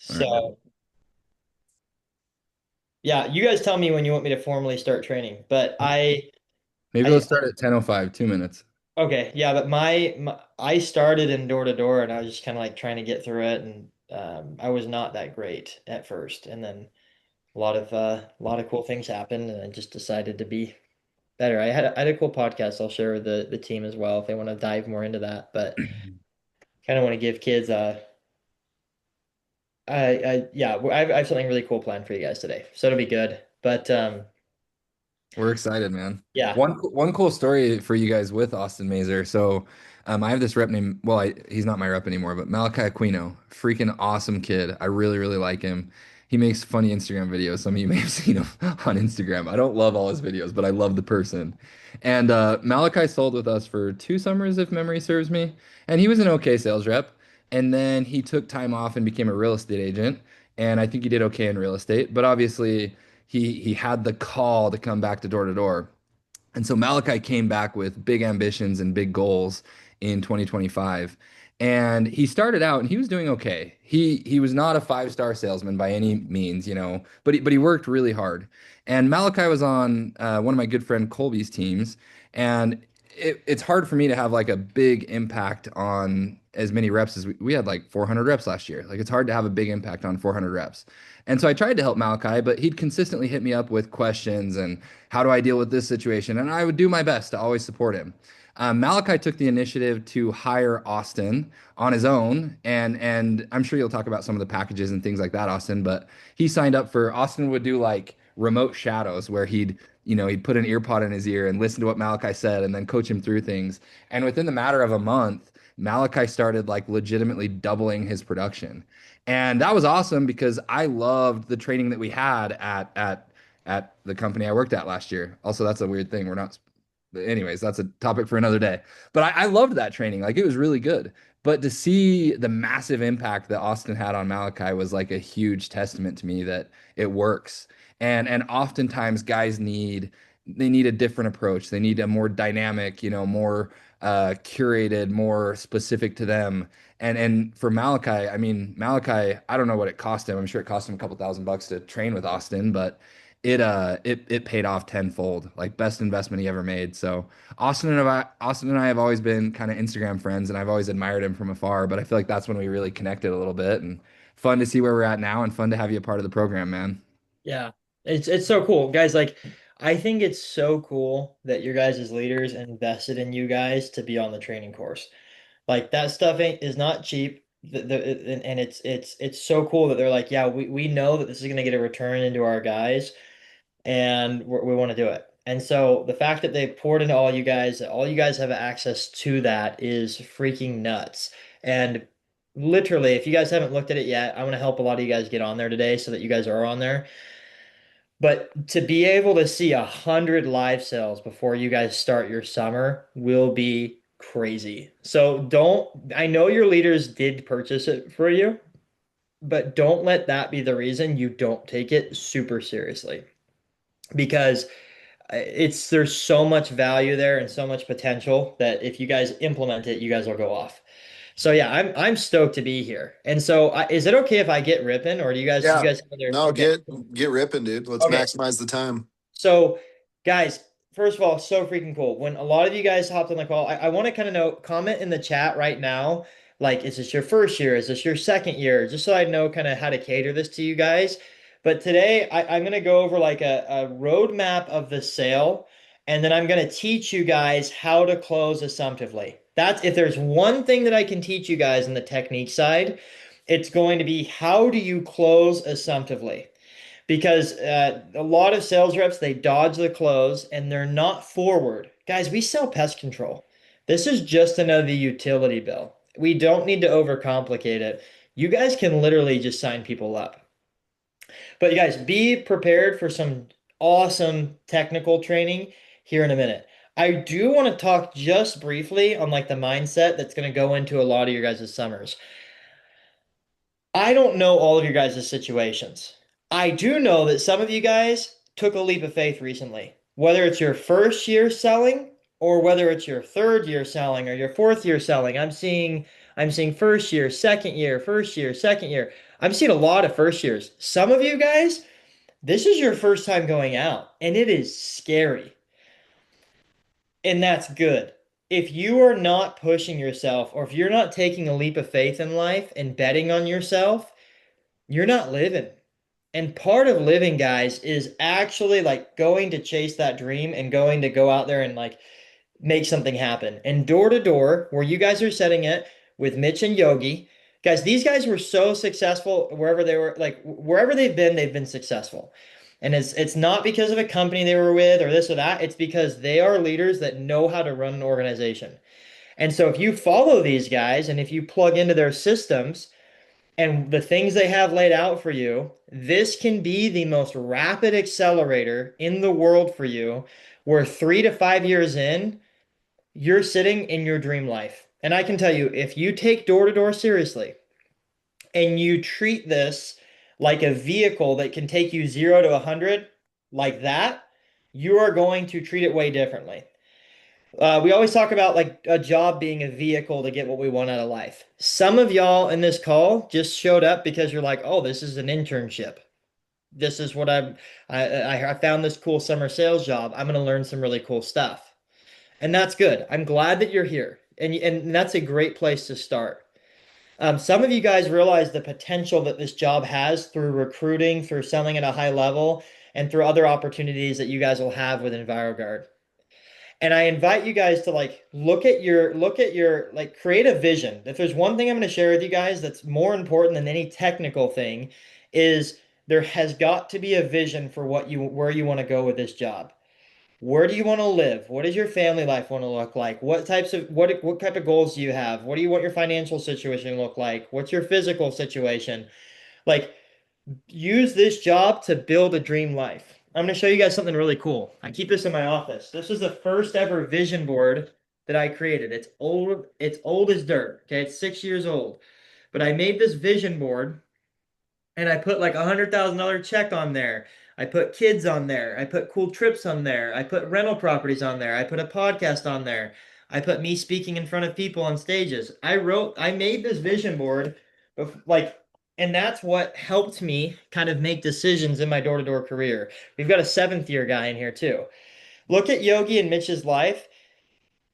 All right. So yeah, you guys tell me when you want me to formally start training. But Maybe I let's start at 10:05, 2 minutes. okay, yeah, but my I started in door to door and I was just kind of like trying to get through it and I was not that great at first. And then a lot of cool things happened and I just decided to be better. I had a cool podcast I'll share with the team as well if they want to dive more into that. But kind of want to give kids yeah, I have something really cool planned for you guys today. So it'll be good. But We're excited, man. yeah. One cool story for you guys with Austin Mazer. So, I have this rep named, well, he's not my rep anymore, but Malachi Aquino, freaking awesome kid. I really, really like him. He makes funny Instagram videos. Some of you may have seen him on Instagram. I don't love all his videos, but I love the person. And Malachi sold with us for 2 summers, if memory serves me. And he was an okay sales rep. And then he took time off and became a real estate agent. And I think he did okay in real estate. But obviously, he had the call to come back to door to door. And so Malachi came back with big ambitions and big goals in 2025. And he started out and he was doing okay. He was not a five-star salesman by any means, but he worked really hard. And Malachi was on one of my good friend Colby's teams, and it's hard for me to have like a big impact on as many reps as we had like 400 reps last year. Like it's hard to have a big impact on 400 reps. And so I tried to help Malachi, but he'd consistently hit me up with questions and how do I deal with this situation? And I would do my best to always support him. Malachi took the initiative to hire Austin on his own, and I'm sure you'll talk about some of the packages and things like that, Austin. But he signed up for Austin would do like remote shadows where he'd put an ear pod in his ear and listen to what Malachi said and then coach him through things. And within the matter of a month, Malachi started like legitimately doubling his production. And that was awesome because I loved the training that we had at the company I worked at last year. Also, that's a weird thing. We're not, anyways, that's a topic for another day. But I loved that training. Like it was really good. But to see the massive impact that Austin had on Malachi was like a huge testament to me that it works. And oftentimes guys they need a different approach. They need a more dynamic, more curated, more specific to them. And for Malachi, I mean, Malachi, I don't know what it cost him. I'm sure it cost him a couple $1,000 to train with Austin, but it paid off tenfold, like best investment he ever made. So Austin and I have always been kind of Instagram friends, and I've always admired him from afar. But I feel like that's when we really connected a little bit, and fun to see where we're at now, and fun to have you a part of the program, man. Yeah. It's so cool. Guys, like I think it's so cool that your guys' leaders invested in you guys to be on the training course. Like that stuff ain't is not cheap. And it's so cool that they're like, yeah, we know that this is gonna get a return into our guys and we want to do it. And so the fact that they poured into all you guys have access to that is freaking nuts. And literally, if you guys haven't looked at it yet, I want to help a lot of you guys get on there today so that you guys are on there. But to be able to see 100 live sales before you guys start your summer will be crazy. So I know your leaders did purchase it for you, but don't let that be the reason you don't take it super seriously because there's so much value there and so much potential that if you guys implement it, you guys will go off. So yeah, I'm stoked to be here. And so is it okay if I get ripping or do you Yeah. guys have other No, okay. get ripping, dude. Let's Okay. maximize the time. So, guys, first of all, so freaking cool. When a lot of you guys hopped on the call, I want to kind of know, comment in the chat right now, like, is this your first year? Is this your second year? Just so I know kind of how to cater this to you guys. But today, I'm going to go over like a roadmap of the sale, and then I'm going to teach you guys how to close assumptively. That's if there's one thing that I can teach you guys in the technique side, it's going to be how do you close assumptively? Because a lot of sales reps they dodge the close and they're not forward. Guys, we sell pest control. This is just another utility bill. We don't need to overcomplicate it. You guys can literally just sign people up. But you guys, be prepared for some awesome technical training here in a minute. I do want to talk just briefly on like the mindset that's going to go into a lot of your guys' summers. I don't know all of your guys' situations. I do know that some of you guys took a leap of faith recently. Whether it's your first year selling or whether it's your third year selling or your fourth year selling. I'm seeing first year, second year, first year, second year. I'm seeing a lot of first years. Some of you guys, this is your first time going out, and it is scary. And that's good. If you are not pushing yourself, or if you're not taking a leap of faith in life and betting on yourself, you're not living. And part of living, guys, is actually like going to chase that dream and going to go out there and like make something happen. And door to door, where you guys are setting it with Mitch and Yogi, guys, these guys were so successful wherever they were, like wherever they've been successful. And it's not because of a company they were with or this or that. It's because they are leaders that know how to run an organization. And so if you follow these guys and if you plug into their systems and the things they have laid out for you, this can be the most rapid accelerator in the world for you, where 3 to 5 years in, you're sitting in your dream life. And I can tell you, if you take door to door seriously and you treat this like a vehicle that can take you 0 to 100 like that, you are going to treat it way differently. We always talk about like a job being a vehicle to get what we want out of life. Some of y'all in this call just showed up because you're like, oh, this is an internship. This is what I found this cool summer sales job. I'm going to learn some really cool stuff. And that's good. I'm glad that you're here. And that's a great place to start. Some of you guys realize the potential that this job has through recruiting, through selling at a high level, and through other opportunities that you guys will have with EnviroGuard. And I invite you guys to like look at your like create a vision. If there's one thing I'm going to share with you guys that's more important than any technical thing, is there has got to be a vision for where you want to go with this job. Where do you want to live? What does your family life want to look like? What type of goals do you have? What do you want your financial situation to look like? What's your physical situation? Like, use this job to build a dream life. I'm going to show you guys something really cool. I keep this in my office. This is the first ever vision board that I created. It's old as dirt. Okay, it's 6 years old. But I made this vision board and I put like $100,000 check on there. I put kids on there. I put cool trips on there. I put rental properties on there. I put a podcast on there. I put me speaking in front of people on stages. I made this vision board, like, and that's what helped me kind of make decisions in my door-to-door career. We've got a seventh year guy in here too. Look at Yogi and Mitch's life.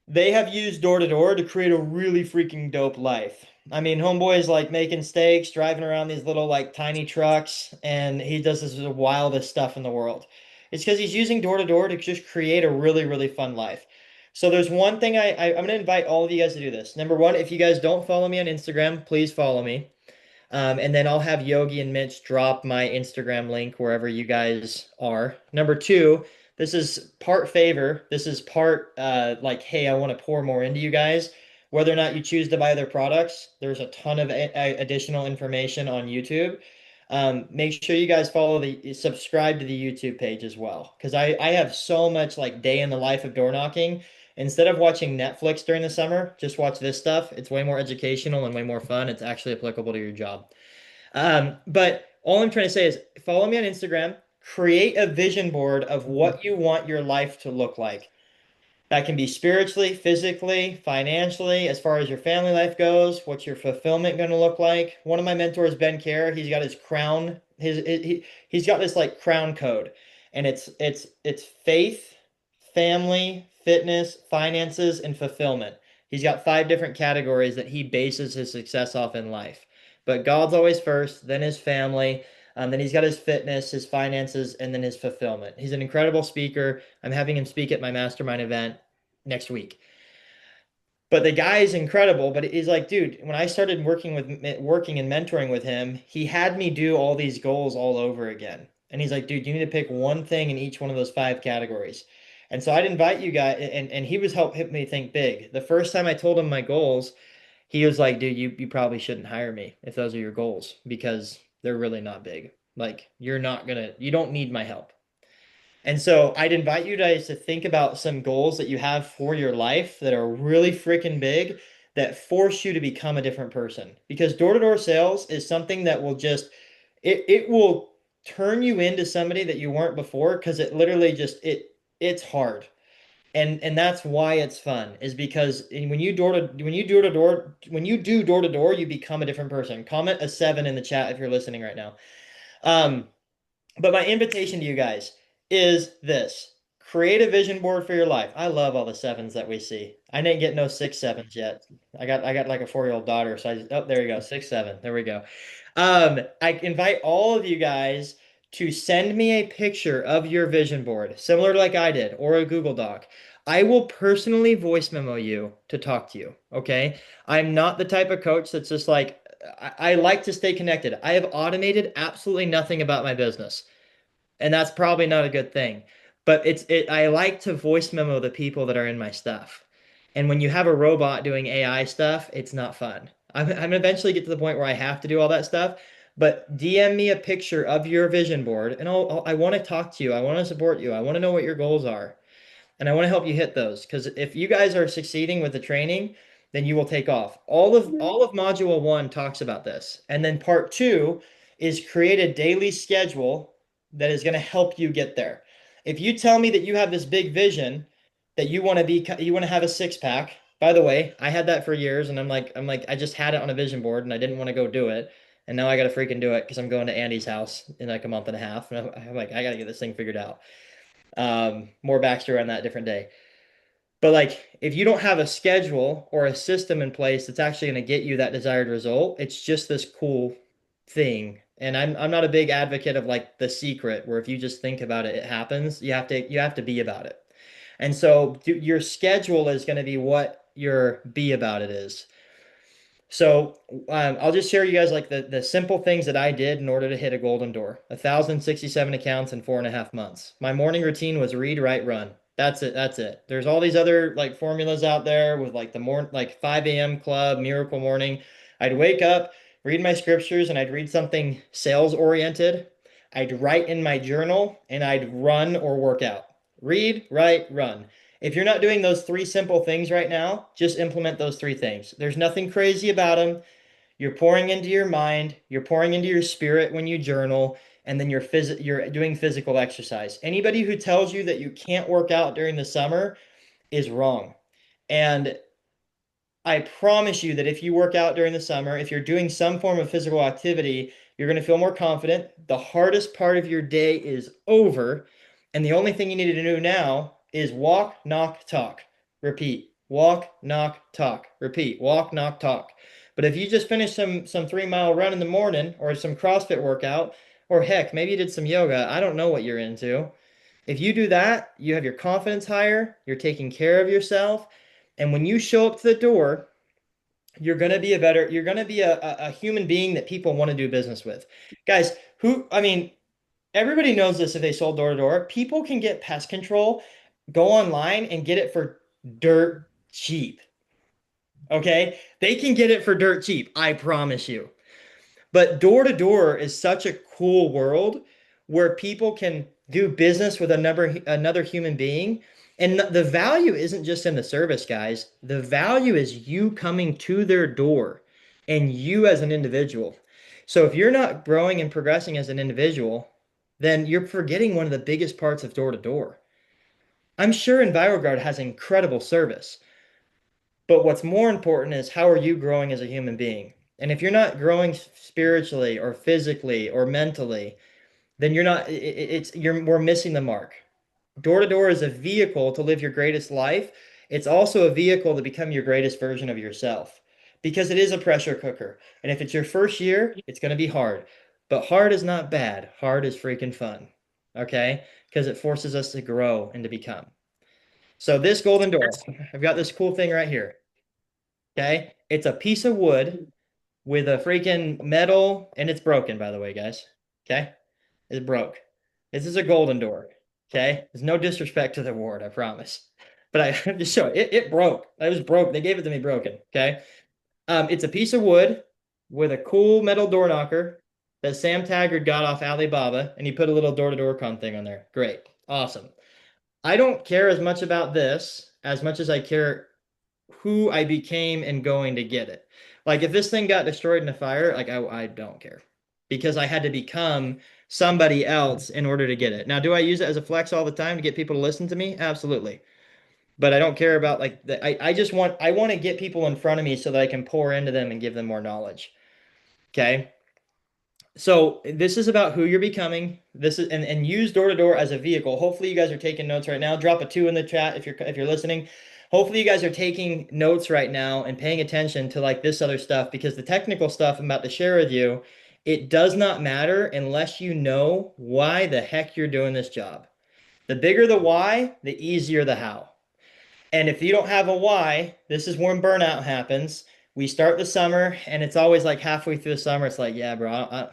They have used door to door to create a really freaking dope life. I mean, homeboy is like making steaks, driving around these little like tiny trucks, and he does this the wildest stuff in the world. It's because he's using door to door to just create a really, really fun life. So there's one thing I'm going to invite all of you guys to do this. Number one, if you guys don't follow me on Instagram, please follow me. And then I'll have Yogi and Mitch drop my Instagram link wherever you guys are. Number two, this is part favor. This is part like, hey, I want to pour more into you guys. Whether or not you choose to buy their products, there's a ton of additional information on YouTube. Make sure you guys subscribe to the YouTube page as well. Because I have so much like day in the life of door knocking. Instead of watching Netflix during the summer, just watch this stuff. It's way more educational and way more fun. It's actually applicable to your job. But all I'm trying to say is follow me on Instagram, create a vision board of what you want your life to look like. That can be spiritually, physically, financially, as far as your family life goes. What's your fulfillment going to look like? One of my mentors, Ben Kerr, he's got his crown. He's got this like crown code, and it's faith, family, fitness, finances, and fulfillment. He's got 5 different categories that he bases his success off in life. But God's always first, then his family, then he's got his fitness, his finances, and then his fulfillment. He's an incredible speaker. I'm having him speak at my mastermind event next week. But the guy is incredible. But he's like, dude, when I started working and mentoring with him, he had me do all these goals all over again. And he's like, dude, you need to pick one thing in each one of those 5 categories. And so I'd invite you guys, and he was helping me think big. The first time I told him my goals, he was like, dude, you probably shouldn't hire me if those are your goals because they're really not big. Like, you don't need my help. And so I'd invite you guys to think about some goals that you have for your life that are really freaking big that force you to become a different person. Because door-to-door sales is something that will just, it will turn you into somebody that you weren't before because it literally just, it's hard. And that's why it's fun, is because when you do door to door, you become a different person. Comment a 7 in the chat if you're listening right now. Um, but my invitation to you guys is this. Create a vision board for your life. I love all the 7s that we see. I didn't get no 6 7s yet. I got like a 4-year-old daughter, so oh, there you go. 6 7. There we go. I invite all of you guys to send me a picture of your vision board, similar to like I did, or a Google Doc. I will personally voice memo you to talk to you. Okay. I'm not the type of coach that's just like, I like to stay connected. I have automated absolutely nothing about my business, and that's probably not a good thing. But I like to voice memo the people that are in my stuff. And when you have a robot doing AI stuff, it's not fun. I'm eventually get to the point where I have to do all that stuff. But DM me a picture of your vision board, and I want to talk to you. I want to support you. I want to know what your goals are, and I want to help you hit those. Because if you guys are succeeding with the training, then you will take off. All of module 1 talks about this. And then part 2 is create a daily schedule that is going to help you get there. If you tell me that you have this big vision that you want to have a 6 pack. By the way, I had that for years, and I'm like I just had it on a vision board and I didn't want to go do it. And now I got to freaking do it because I'm going to Andy's house in like a month and a half. And I'm like, I got to get this thing figured out. More backstory on that different day. But like, if you don't have a schedule or a system in place that's actually going to get you that desired result, it's just this cool thing. And I'm not a big advocate of like the secret, where if you just think about it, it happens. You have to be about it. And so your schedule is going to be what your be about it is. So I'll just share you guys like the simple things that I did in order to hit a golden door. 1,067 accounts in 4.5 months. My morning routine was read, write, run. That's it. That's it. There's all these other like formulas out there with like the like 5 a.m. club, miracle morning. I'd wake up, read my scriptures, and I'd read something sales oriented. I'd write in my journal, and I'd run or work out. Read, write, run. If you're not doing those 3 simple things right now, just implement those 3 things. There's nothing crazy about them. You're pouring into your mind, you're pouring into your spirit when you journal, and then you're doing physical exercise. Anybody who tells you that you can't work out during the summer is wrong. And I promise you that if you work out during the summer, if you're doing some form of physical activity, you're going to feel more confident. The hardest part of your day is over. And the only thing you need to do now is walk, knock, talk. Repeat. Walk, knock, talk. Repeat. Walk, knock, talk. But if you just finish some 3 mile run in the morning, or some CrossFit workout, or heck, maybe you did some yoga, I don't know what you're into. If you do that, you have your confidence higher, you're taking care of yourself, and when you show up to the door, you're going to be a human being that people want to do business with. Guys, I mean, everybody knows this. If they sold door to door, people can get pest control, go online and get it for dirt cheap. Okay. They can get it for dirt cheap. I promise you. But door to door is such a cool world where people can do business with another human being. And the value isn't just in the service, guys. The value is you coming to their door and you as an individual. So if you're not growing and progressing as an individual, then you're forgetting one of the biggest parts of door to door. I'm sure EnviroGuard has incredible service, but what's more important is how are you growing as a human being? And if you're not growing spiritually or physically or mentally, then you're not, we're missing the mark. Door to door is a vehicle to live your greatest life. It's also a vehicle to become your greatest version of yourself, because it is a pressure cooker. And if it's your first year, it's going to be hard. But hard is not bad. Hard is freaking fun. Okay? Because it forces us to grow and to become. So this golden door, I've got this cool thing right here. Okay? It's a piece of wood with a freaking metal, and it's broken, by the way, guys. Okay? It broke. This is a golden door. Okay? There's no disrespect to the ward, I promise. But I just show it. It broke. It was broke. They gave it to me broken. Okay? It's a piece of wood with a cool metal door knocker that Sam Taggart got off Alibaba, and he put a little door-to-door con thing on there. Great. Awesome. I don't care as much about this as much as I care who I became and going to get it. Like if this thing got destroyed in a fire, like I don't care, because I had to become somebody else in order to get it. Now, do I use it as a flex all the time to get people to listen to me? Absolutely. but I don't care about like I just I want to get people in front of me so that I can pour into them and give them more knowledge. Okay. So this is about who you're becoming. This is and use door to door as a vehicle. Hopefully you guys are taking notes right now. Drop a 2 in the chat if you're listening. Hopefully you guys are taking notes right now and paying attention to like this other stuff because the technical stuff I'm about to share with you, it does not matter unless you know why the heck you're doing this job. The bigger the why, the easier the how. And if you don't have a why, this is when burnout happens. We start the summer and it's always like halfway through the summer, it's like, yeah, bro, I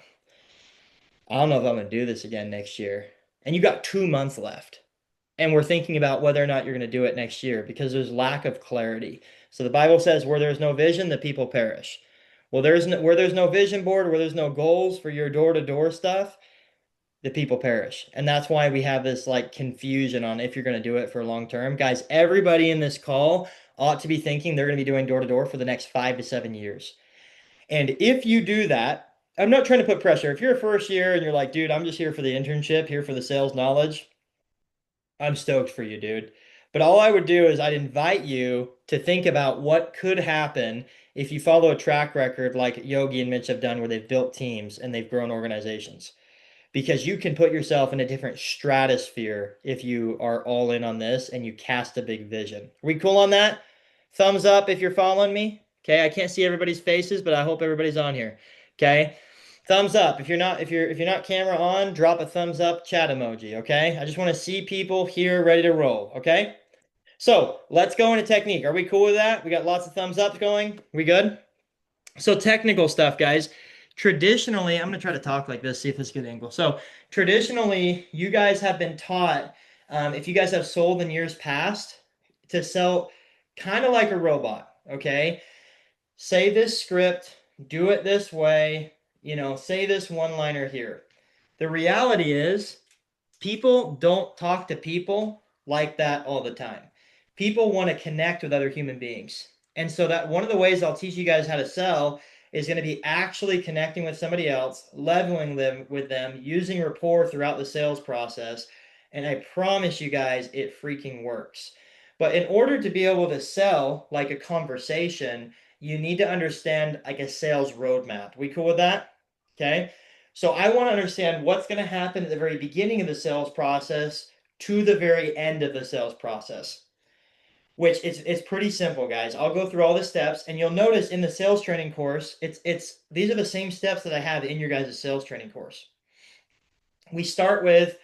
don't know if I'm going to do this again next year. And you got 2 months left. And we're thinking about whether or not you're going to do it next year because there's lack of clarity. So the Bible says, where there's no vision, the people perish. Well, where there's no vision board, where there's no goals for your door-to-door stuff, the people perish. And that's why we have this like confusion on if you're going to do it for long term. Guys, everybody in this call ought to be thinking they're going to be doing door-to-door for the next 5 to 7 years. And if you do that, I'm not trying to put pressure. If you're a first year and you're like, dude, I'm just here for the internship, here for the sales knowledge, I'm stoked for you, dude. But all I would do is I'd invite you to think about what could happen if you follow a track record like Yogi and Mitch have done where they've built teams and they've grown organizations. Because you can put yourself in a different stratosphere if you are all in on this and you cast a big vision. Are we cool on that? Thumbs up if you're following me. Okay, I can't see everybody's faces, but I hope everybody's on here. Okay. Thumbs up. If you're not camera on, drop a thumbs up chat emoji, okay? I just want to see people here ready to roll, okay? So, let's go into technique. Are we cool with that? We got lots of thumbs up going. We good? So technical stuff, guys. Traditionally, I'm going to try to talk like this, see if this gets angle. So traditionally, you guys have been taught, if you guys have sold in years past, to sell kind of like a robot, okay? Say this script, do it this way, say this one-liner here. The reality is, people don't talk to people like that all the time. People want to connect with other human beings. And so that one of the ways I'll teach you guys how to sell is going to be actually connecting with somebody else, leveling them with them, using rapport throughout the sales process. And I promise you guys, it freaking works. But in order to be able to sell like a conversation, you need to understand like a sales roadmap. We cool with that? Okay. So I want to understand what's going to happen at the very beginning of the sales process to the very end of the sales process, which it's pretty simple, guys. I'll go through all the steps, and you'll notice in the sales training course, it's these are the same steps that I have in your guys' sales training course. We start with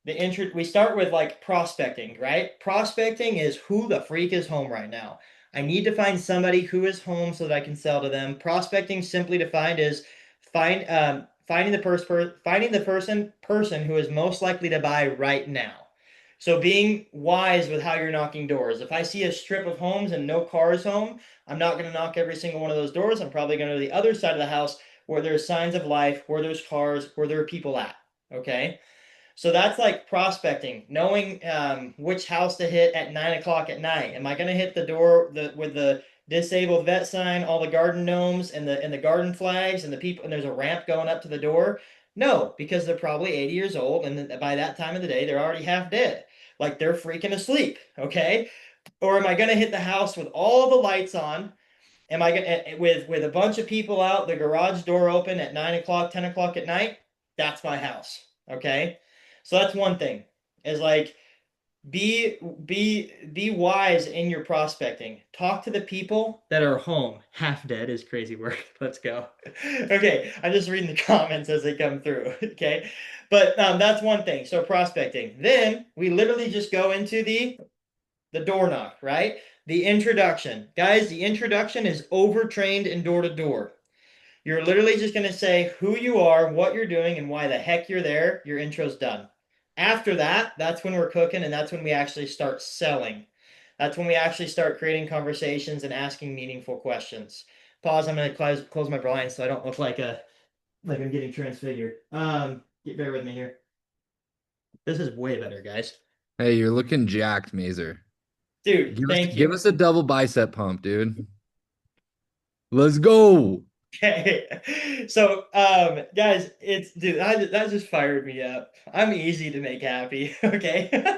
we start with like prospecting, right? Prospecting is who the freak is home right now. I need to find somebody who is home so that I can sell to them. Prospecting simply defined is finding the person who is most likely to buy right now. So being wise with how you're knocking doors. If I see a strip of homes and no cars home, I'm not going to knock every single one of those doors. I'm probably going to the other side of the house where there's signs of life, where there's cars, where there are people at. Okay. So that's like prospecting, knowing which house to hit at 9 o'clock at night. Am I going to hit the door with the disabled vet sign, all the garden gnomes and the garden flags and the people, and there's a ramp going up to the door? No, because they're probably 80 years old, and by that time of the day, they're already half dead. Like they're freaking asleep, okay? Or am I going to hit the house with all the lights on? Am I going with a bunch of people out, the garage door open at 9 o'clock, 10 o'clock at night? That's my house, okay? So that's one thing. Is like be wise in your prospecting. Talk to the people that are home. Half dead is crazy work. Let's go. Okay, I'm just reading the comments as they come through. Okay, but that's one thing. So prospecting. Then we literally just go into the door knock, right? The introduction. Guys, the introduction is overtrained in door to door. You're literally just going to say who you are, what you're doing, and why the heck you're there. Your intro's done. After that, that's when we're cooking, and that's when we actually start selling. That's when we actually start creating conversations and asking meaningful questions. Pause. I'm going to close my blinds so I don't look like I'm getting transfigured. Bear with me here. This is way better, guys. Hey, you're looking jacked, Mazer. Dude, thank Give you. us a double bicep pump, dude. Let's go. Okay. So, guys, dude, that just fired me up. I'm easy to make happy. Okay.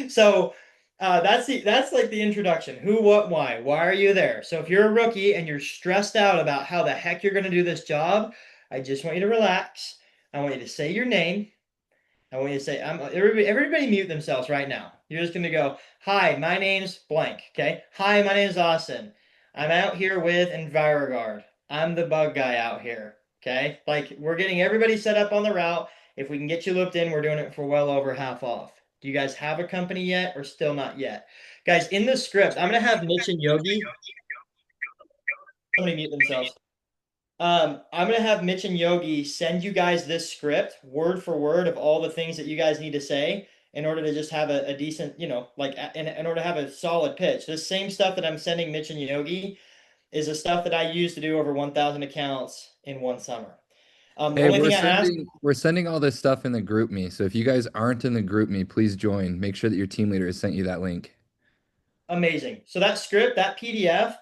So, That's like the introduction. Who, what, why? Why are you there? So if you're a rookie and you're stressed out about how the heck you're going to do this job, I just want you to relax. I want you to say your name. I want you to say, everybody mute themselves right now. You're just going to go, hi, my name's blank. Okay. Hi, my name's Austin. I'm out here with EnviroGuard. I'm the bug guy out here. Okay. Like we're getting everybody set up on the route. If we can get you looped in, we're doing it for well over half off. Do you guys have a company yet or still not yet? Guys, in the script, I'm going to have Mitch and Yogi. Somebody mute themselves. I'm gonna have Mitch and Yogi send you guys this script word for word of all the things that you guys need to say in order to just have a decent, like in order to have a solid pitch. This same stuff that I'm sending Mitch and Yogi is the stuff that I used to do over 1,000 accounts in one summer. The Hey, only thing I ask, we're sending all this stuff in the group me. So if you guys aren't in the group me, please join. Make sure that your team leader has sent you that link. amazing. So that script, that PDF,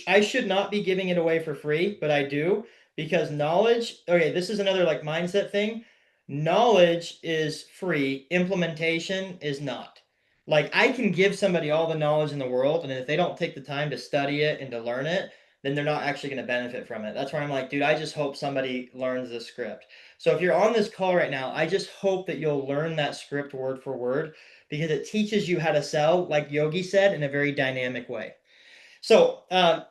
I should not be giving it away for free, but I do because knowledge, okay, this is another like mindset thing. Knowledge is free, implementation is not. Like I can give somebody all the knowledge in the world, and if they don't take the time to study it and to learn it, then they're not actually going to benefit from it. That's where I'm like, dude, I just hope somebody learns the script. So if you're on this call right now, I just hope that you'll learn that script word for word because it teaches you how to sell, like Yogi said, in a very dynamic way. So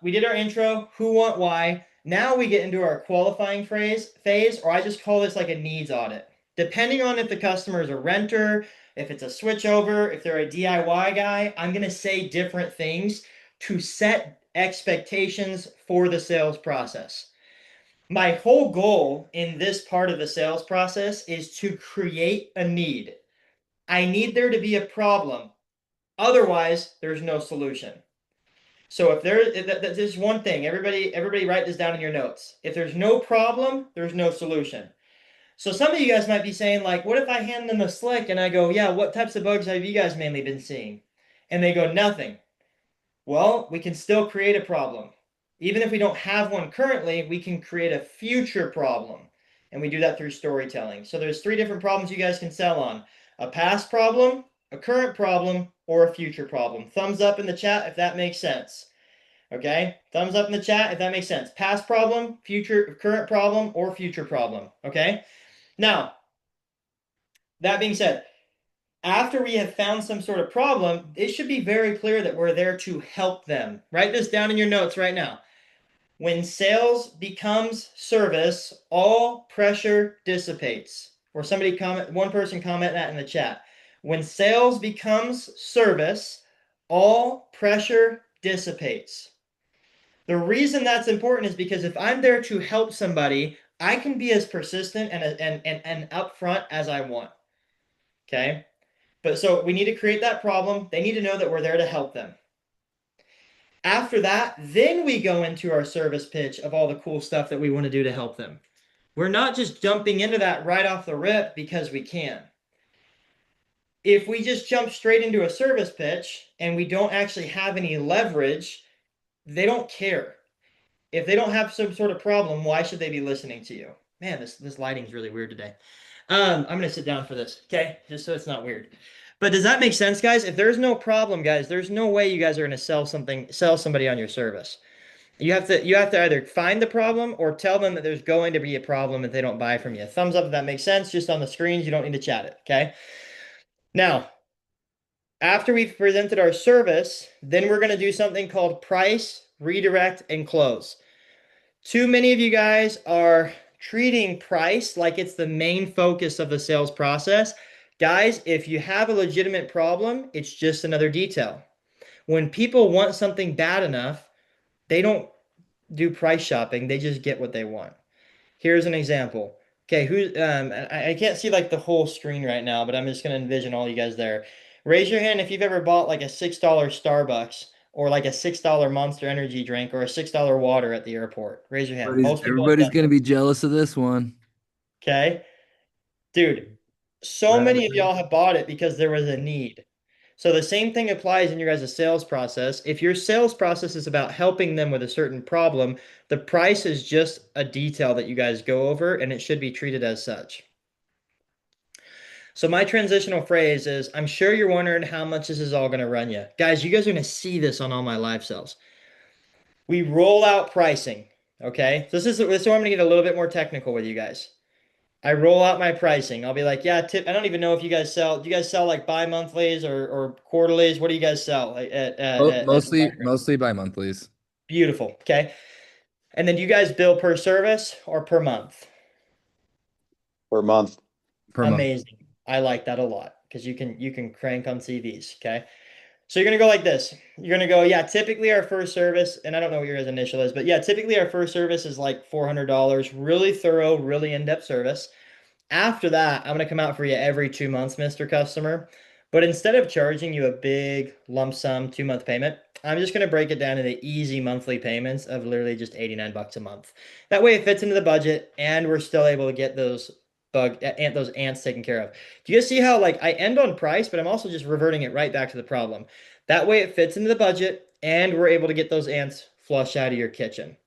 we did our intro, who, what, why. Now we get into our qualifying phase, or I just call this like a needs audit. Depending on if the customer is a renter, if it's a switchover, if they're a DIY guy, I'm going to say different things to set expectations for the sales process. My whole goal in this part of the sales process is to create a need. I need there to be a problem. Otherwise, there's no solution. So if this is one thing, everybody write this down in your notes. If there's no problem, there's no solution. So some of you guys might be saying like, what if I hand them a slick and I go, yeah, what types of bugs have you guys mainly been seeing? And they go, nothing. Well, we can still create a problem. Even if we don't have one currently, we can create a future problem. And we do that through storytelling. So there's 3 different problems you guys can sell on. A past problem, a current problem, or a future problem. Thumbs up in the chat if that makes sense. Okay? Thumbs up in the chat if that makes sense. Past problem, current problem, or future problem. Okay? Now, that being said, after we have found some sort of problem, it should be very clear that we're there to help them. Write this down in your notes right now. When sales becomes service, all pressure dissipates. Or one person comment that in the chat. When sales becomes service, all pressure dissipates. The reason that's important is because if I'm there to help somebody, I can be as persistent and upfront as I want. Okay? But so we need to create that problem. They need to know that we're there to help them. After that, then we go into our service pitch of all the cool stuff that we want to do to help them. We're not just jumping into that right off the rip because we can. If we just jump straight into a service pitch and we don't actually have any leverage, they don't care. If they don't have some sort of problem, why should they be listening to you? Man, this lighting's really weird today. I'm gonna sit down for this, okay? Just so it's not weird. But does that make sense, guys? If there's no problem, guys, there's no way you guys are gonna sell somebody on your service. You have to either find the problem or tell them that there's going to be a problem if they don't buy from you. Thumbs up if that makes sense. Just on the screens, you don't need to chat it, okay? Now, after we've presented our service, then we're gonna do something called price, redirect, and close. Too many of you guys are treating price like it's the main focus of the sales process. Guys, if you have a legitimate problem, it's just another detail. When people want something bad enough, they don't do price shopping. They just get what they want. Here's an example. Okay, I can't see like the whole screen right now, but I'm just gonna envision all you guys there. Raise your hand if you've ever bought like a $6 Starbucks or like a $6 Monster Energy drink or a $6 water at the airport. Raise your hand. Most people have Everybody's done gonna it. be jealous of this one. Okay. Dude, so Right. many of y'all have bought it because there was a need. So the same thing applies in your guys' sales process. If your sales process is about helping them with a certain problem, the price is just a detail that you guys go over and it should be treated as such. So my transitional phrase is, I'm sure you're wondering how much this is all going to run you. Guys, you guys are going to see this on all my live sales. We roll out pricing, okay? This is where I'm going to get a little bit more technical with you guys. I roll out my pricing. I'll be like, yeah, I don't even know if you guys sell. Do you guys sell like bi-monthlies or quarterlies? What do you guys sell at Mostly by monthlies. Beautiful. Okay. And then do you guys bill per service or per month? Per month. Per month. Amazing. I like that a lot because you can crank on CVs. Okay. So you're gonna go like this. You're gonna go, yeah, typically our first service, and I don't know what your guys' initial is, but yeah, typically our first service is like $400, really thorough, really in-depth service. After that, I'm gonna come out for you every 2 months, Mr. Customer. But instead of charging you a big lump sum 2 month payment, I'm just gonna break it down into easy monthly payments of literally just 89 bucks a month. That way it fits into the budget and we're still able to get those ants taken care of. Do you guys see how like I end on price, but I'm also just reverting it right back to the problem? That way it fits into the budget and we're able to get those ants flushed out of your kitchen.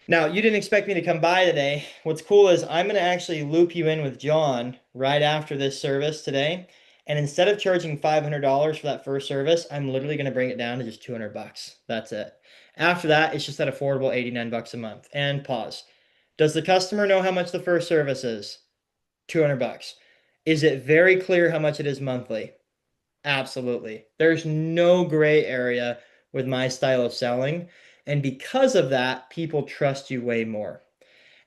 Now, you didn't expect me to come by today. What's cool is I'm going to actually loop you in with John right after this service today. And instead of charging $500 for that first service, I'm literally going to bring it down to just 200 bucks. That's it. After that, it's just that affordable 89 bucks a month. And pause. Does the customer know how much the first service is? 200 bucks. Is it very clear how much it is monthly? Absolutely. There's no gray area with my style of selling. And because of that, people trust you way more.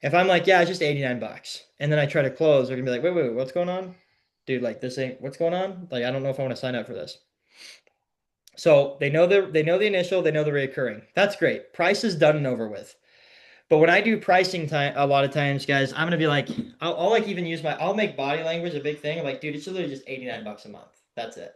If I'm like, yeah, it's just 89 bucks, and then I try to close, they're gonna be like, wait, what's going on? Dude, like this ain't what's going on? Like, I don't know if I want to sign up for this. So they know the initial, they know the recurring. That's great. Price is done and over with. But when I do pricing time, a lot of times, guys, I'm gonna be like, I'll like even use I'll make body language a big thing. I'm like, dude, it's literally just 89 bucks a month. That's it.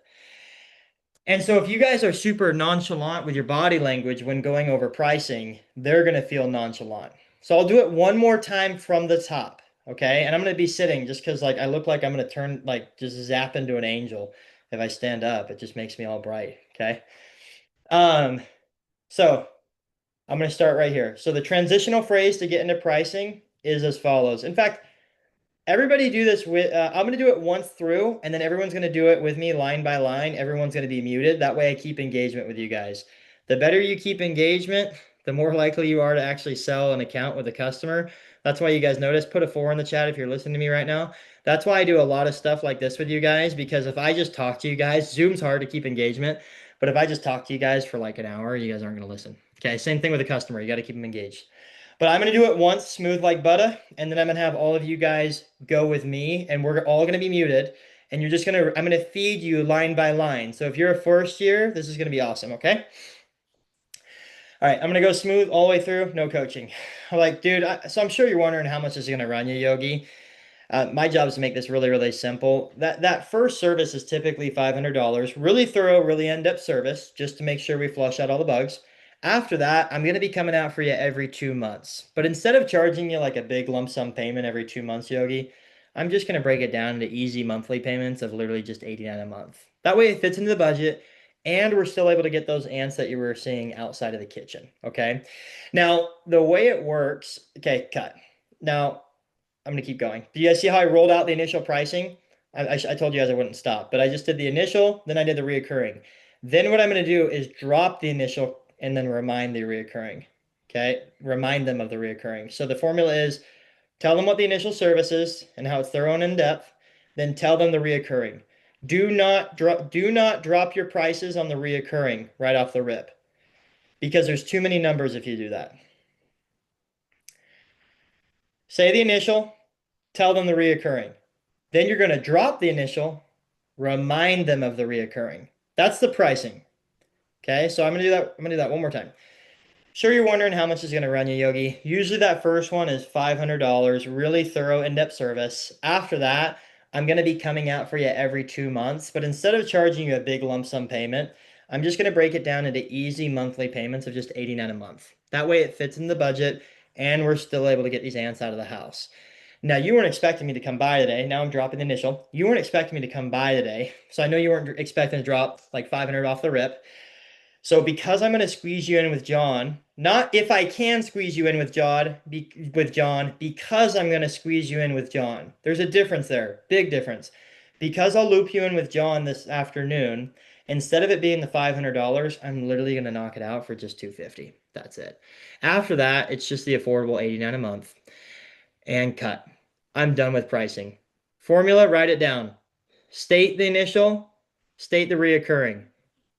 And so if you guys are super nonchalant with your body language when going over pricing, they're going to feel nonchalant. So I'll do it one more time from the top, okay? And I'm going to be sitting just because like I look like I'm going to turn like just zap into an angel if I stand up. It just makes me all bright, okay? Um so I'm going to start right here. So the transitional phrase to get into pricing is as follows. In fact, everybody do this with, I'm going to do it once through, and then everyone's going to do it with me line by line. Everyone's going to be muted. That way I keep engagement with you guys. The better you keep engagement, the more likely you are to actually sell an account with a customer. That's why you guys notice, put a 4 in the chat if you're listening to me right now. That's why I do a lot of stuff like this with you guys, because if I just talk to you guys, Zoom's hard to keep engagement. But if I just talk to you guys for like an hour, you guys aren't going to listen. Okay, same thing with a customer. You got to keep them engaged. But I'm going to do it once, smooth like butter, and then I'm going to have all of you guys go with me, and we're all going to be muted. And I'm going to feed you line by line. So if you're a first year, this is going to be awesome, okay? All right, I'm going to go smooth all the way through, no coaching. I'm like, dude, so I'm sure you're wondering how much this is going to run you, Yogi. My job is to make this really, really simple. That first service is typically $500, really thorough, really in-depth service, just to make sure we flush out all the bugs. After that, I'm going to be coming out for you every 2 months. But instead of charging you like a big lump sum payment every 2 months, Yogi, I'm just going to break it down into easy monthly payments of literally just 89 a month. That way it fits into the budget and we're still able to get those ants that you were seeing outside of the kitchen, okay? Now, the way it works, okay, cut. Now, I'm going to keep going. Do you guys see how I rolled out the initial pricing? I told you guys I wouldn't stop, but I just did the initial, then I did the reoccurring. Then what I'm going to do is drop the initial and then remind the reoccurring. Okay, remind them of the reoccurring. So the formula is tell them what the initial service is and how it's thorough and in depth, then tell them the reoccurring. Do not drop your prices on the reoccurring right off the rip because there's too many numbers if you do that. Say the initial, tell them the reoccurring. Then you're going to drop the initial, remind them of the reoccurring. That's the pricing. Okay, so I'm going to do that. I'm going to do that one more time. Sure, you're wondering how much is going to run you, Yogi. Usually that first one is $500, really thorough, in-depth service. After that, I'm going to be coming out for you every 2 months, but instead of charging you a big lump sum payment, I'm just going to break it down into easy monthly payments of just 89 a month. That way it fits in the budget and we're still able to get these ants out of the house. Now, you weren't expecting me to come by today. Now I'm dropping the initial. You weren't expecting me to come by today. So I know you weren't expecting to drop like 500 off the rip. So because I'm going to squeeze you in with John, not if I can squeeze you in with John, because I'm going to squeeze you in with John. There's a difference there, big difference. Because I'll loop you in with John this afternoon, instead of it being the $500, I'm literally going to knock it out for just 250. That's it. After that, it's just the affordable 89 a month and cut. I'm done with pricing. Formula, write it down. State the initial, state the reoccurring.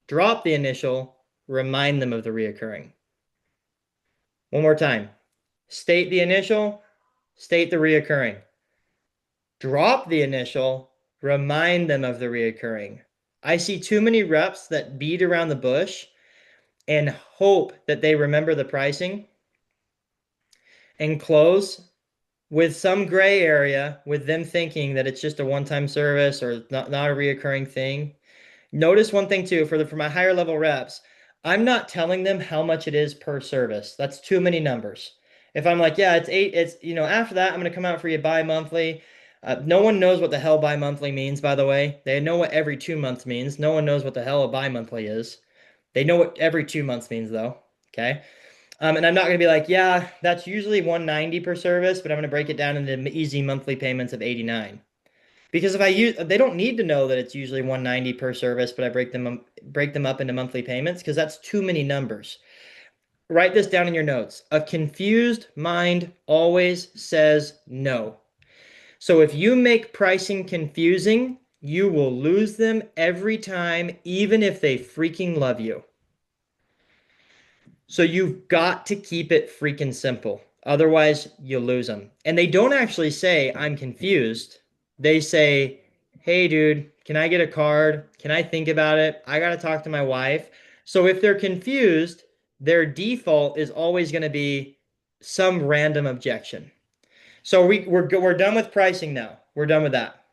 Drop the initial, remind them of the reoccurring. One more time. State the initial, state the reoccurring. Drop the initial, remind them of the reoccurring. I see too many reps that beat around the bush and hope that they remember the pricing and close with some gray area with them thinking that it's just a one-time service or not a reoccurring thing. Notice one thing too, for my higher level reps, I'm not telling them how much it is per service. That's too many numbers. If I'm like, yeah, it's eight, after that, I'm going to come out for you bi-monthly. No one knows what the hell bi-monthly means, by the way. They know what every 2 months means. No one knows what the hell a bi-monthly is. They know what every 2 months means, though. Okay. And I'm not going to be like, yeah, that's usually 190 per service, but I'm going to break it down into easy monthly payments of 89. Because if I use, they don't need to know that it's usually 190 per service, but I break them up into monthly payments because that's too many numbers. Write this down in your notes. A confused mind always says no. So if you make pricing confusing, you will lose them every time, even if they freaking love you. So you've got to keep it freaking simple. Otherwise, you lose them. And they don't actually say, I'm confused. They say, hey, dude, can I get a card? Can I think about it? I got to talk to my wife. So if they're confused, their default is always going to be some random objection. So we're done with pricing now. We're done with that.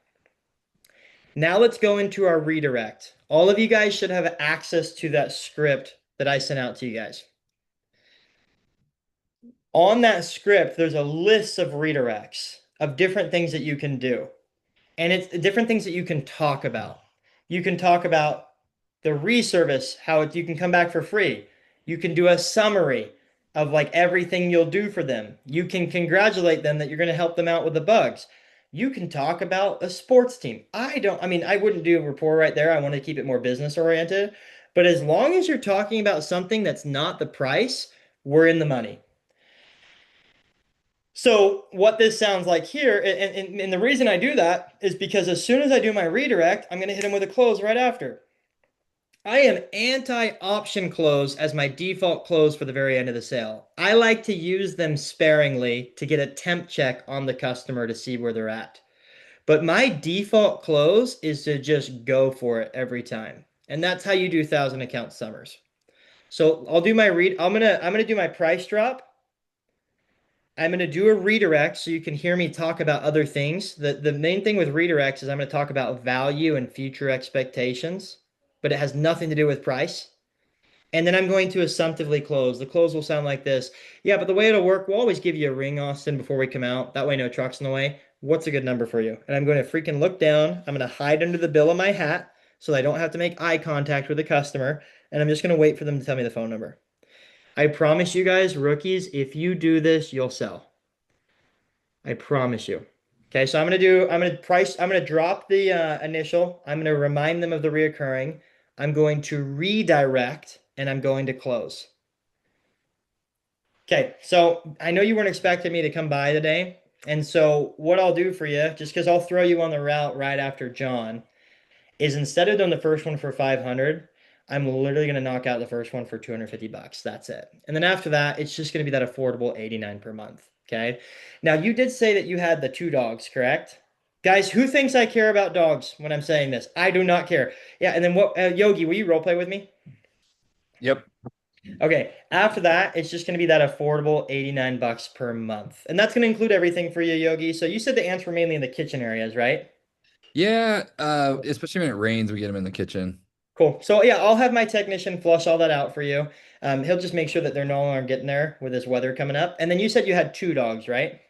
Now let's go into our redirect. All of you guys should have access to that script that I sent out to you guys. On that script, there's a list of redirects of different things that you can do. And it's different things that you can talk about. You can talk about the reservice, how you can come back for free. You can do a summary of like everything you'll do for them. You can congratulate them that you're going to help them out with the bugs. You can talk about a sports team. I wouldn't do a report right there. I want to keep it more business oriented. But as long as you're talking about something that's not the price, we're in the money. So what this sounds like here, and the reason I do that is because as soon as I do my redirect, I'm going to hit them with a close right after. I am anti-option close as my default close for the very end of the sale. I like to use them sparingly to get a temp check on the customer to see where they're at. But my default close is to just go for it every time. And that's how you do 1,000 account summers. So I'll do my I'm gonna do my price drop. I'm going to do a redirect so you can hear me talk about other things. The main thing with redirects is I'm going to talk about value and future expectations, but it has nothing to do with price. And then I'm going to assumptively close. The close will sound like this. Yeah, but the way it'll work, we'll always give you a ring, Austin, before we come out. That way no truck's in the way. What's a good number for you? And I'm going to freaking look down. I'm going to hide under the bill of my hat so I don't have to make eye contact with the customer. And I'm just going to wait for them to tell me the phone number. I promise you guys, rookies, if you do this, you'll sell. I promise you. Okay, so I'm gonna drop the initial. I'm gonna remind them of the reoccurring. I'm going to redirect and I'm going to close. Okay, so I know you weren't expecting me to come by today. And so what I'll do for you, just because I'll throw you on the route right after John, is instead of doing the first one for 500, I'm literally going to knock out the first one for 250 bucks. That's it. And then after that, it's just going to be that affordable 89 per month. Okay. Now you did say that you had the 2 dogs, correct? Guys, who thinks I care about dogs when I'm saying this? I do not care. Yeah. And then what, Yogi, will you role play with me? Yep. Okay. After that, it's just going to be that affordable 89 bucks per month. And that's going to include everything for you, Yogi. So you said the ants were mainly in the kitchen areas, right? Yeah, especially when it rains, we get them in the kitchen. Cool. So yeah, I'll have my technician flush all that out for you. He'll just make sure that they're no longer getting there with this weather coming up. And then you said you had 2 dogs, right?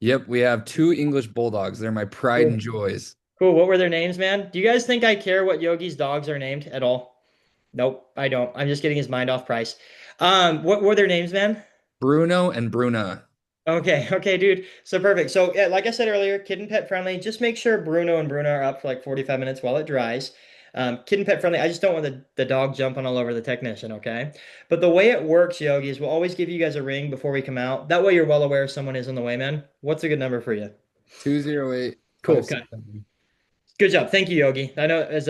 Yep, we have 2 English bulldogs. They're my pride and Cool. joys. Cool. What were their names, man? Do you guys think I care what Yogi's dogs are named at all? Nope, I don't. I'm just getting his mind off price. What were their names, man? Bruno and Bruna. Okay, okay, dude. So perfect. So yeah, like I said earlier, kid and pet friendly. Just make sure Bruno and Bruno are up for like 45 minutes while it dries. Kid and pet friendly. I just don't want the dog jumping all over the technician, okay? But the way it works, Yogi, is we'll always give you guys a ring before we come out. That way you're well aware someone is on the way, man. What's a good number for you? 208 Cool. Okay. Good job. Thank you, Yogi. I know as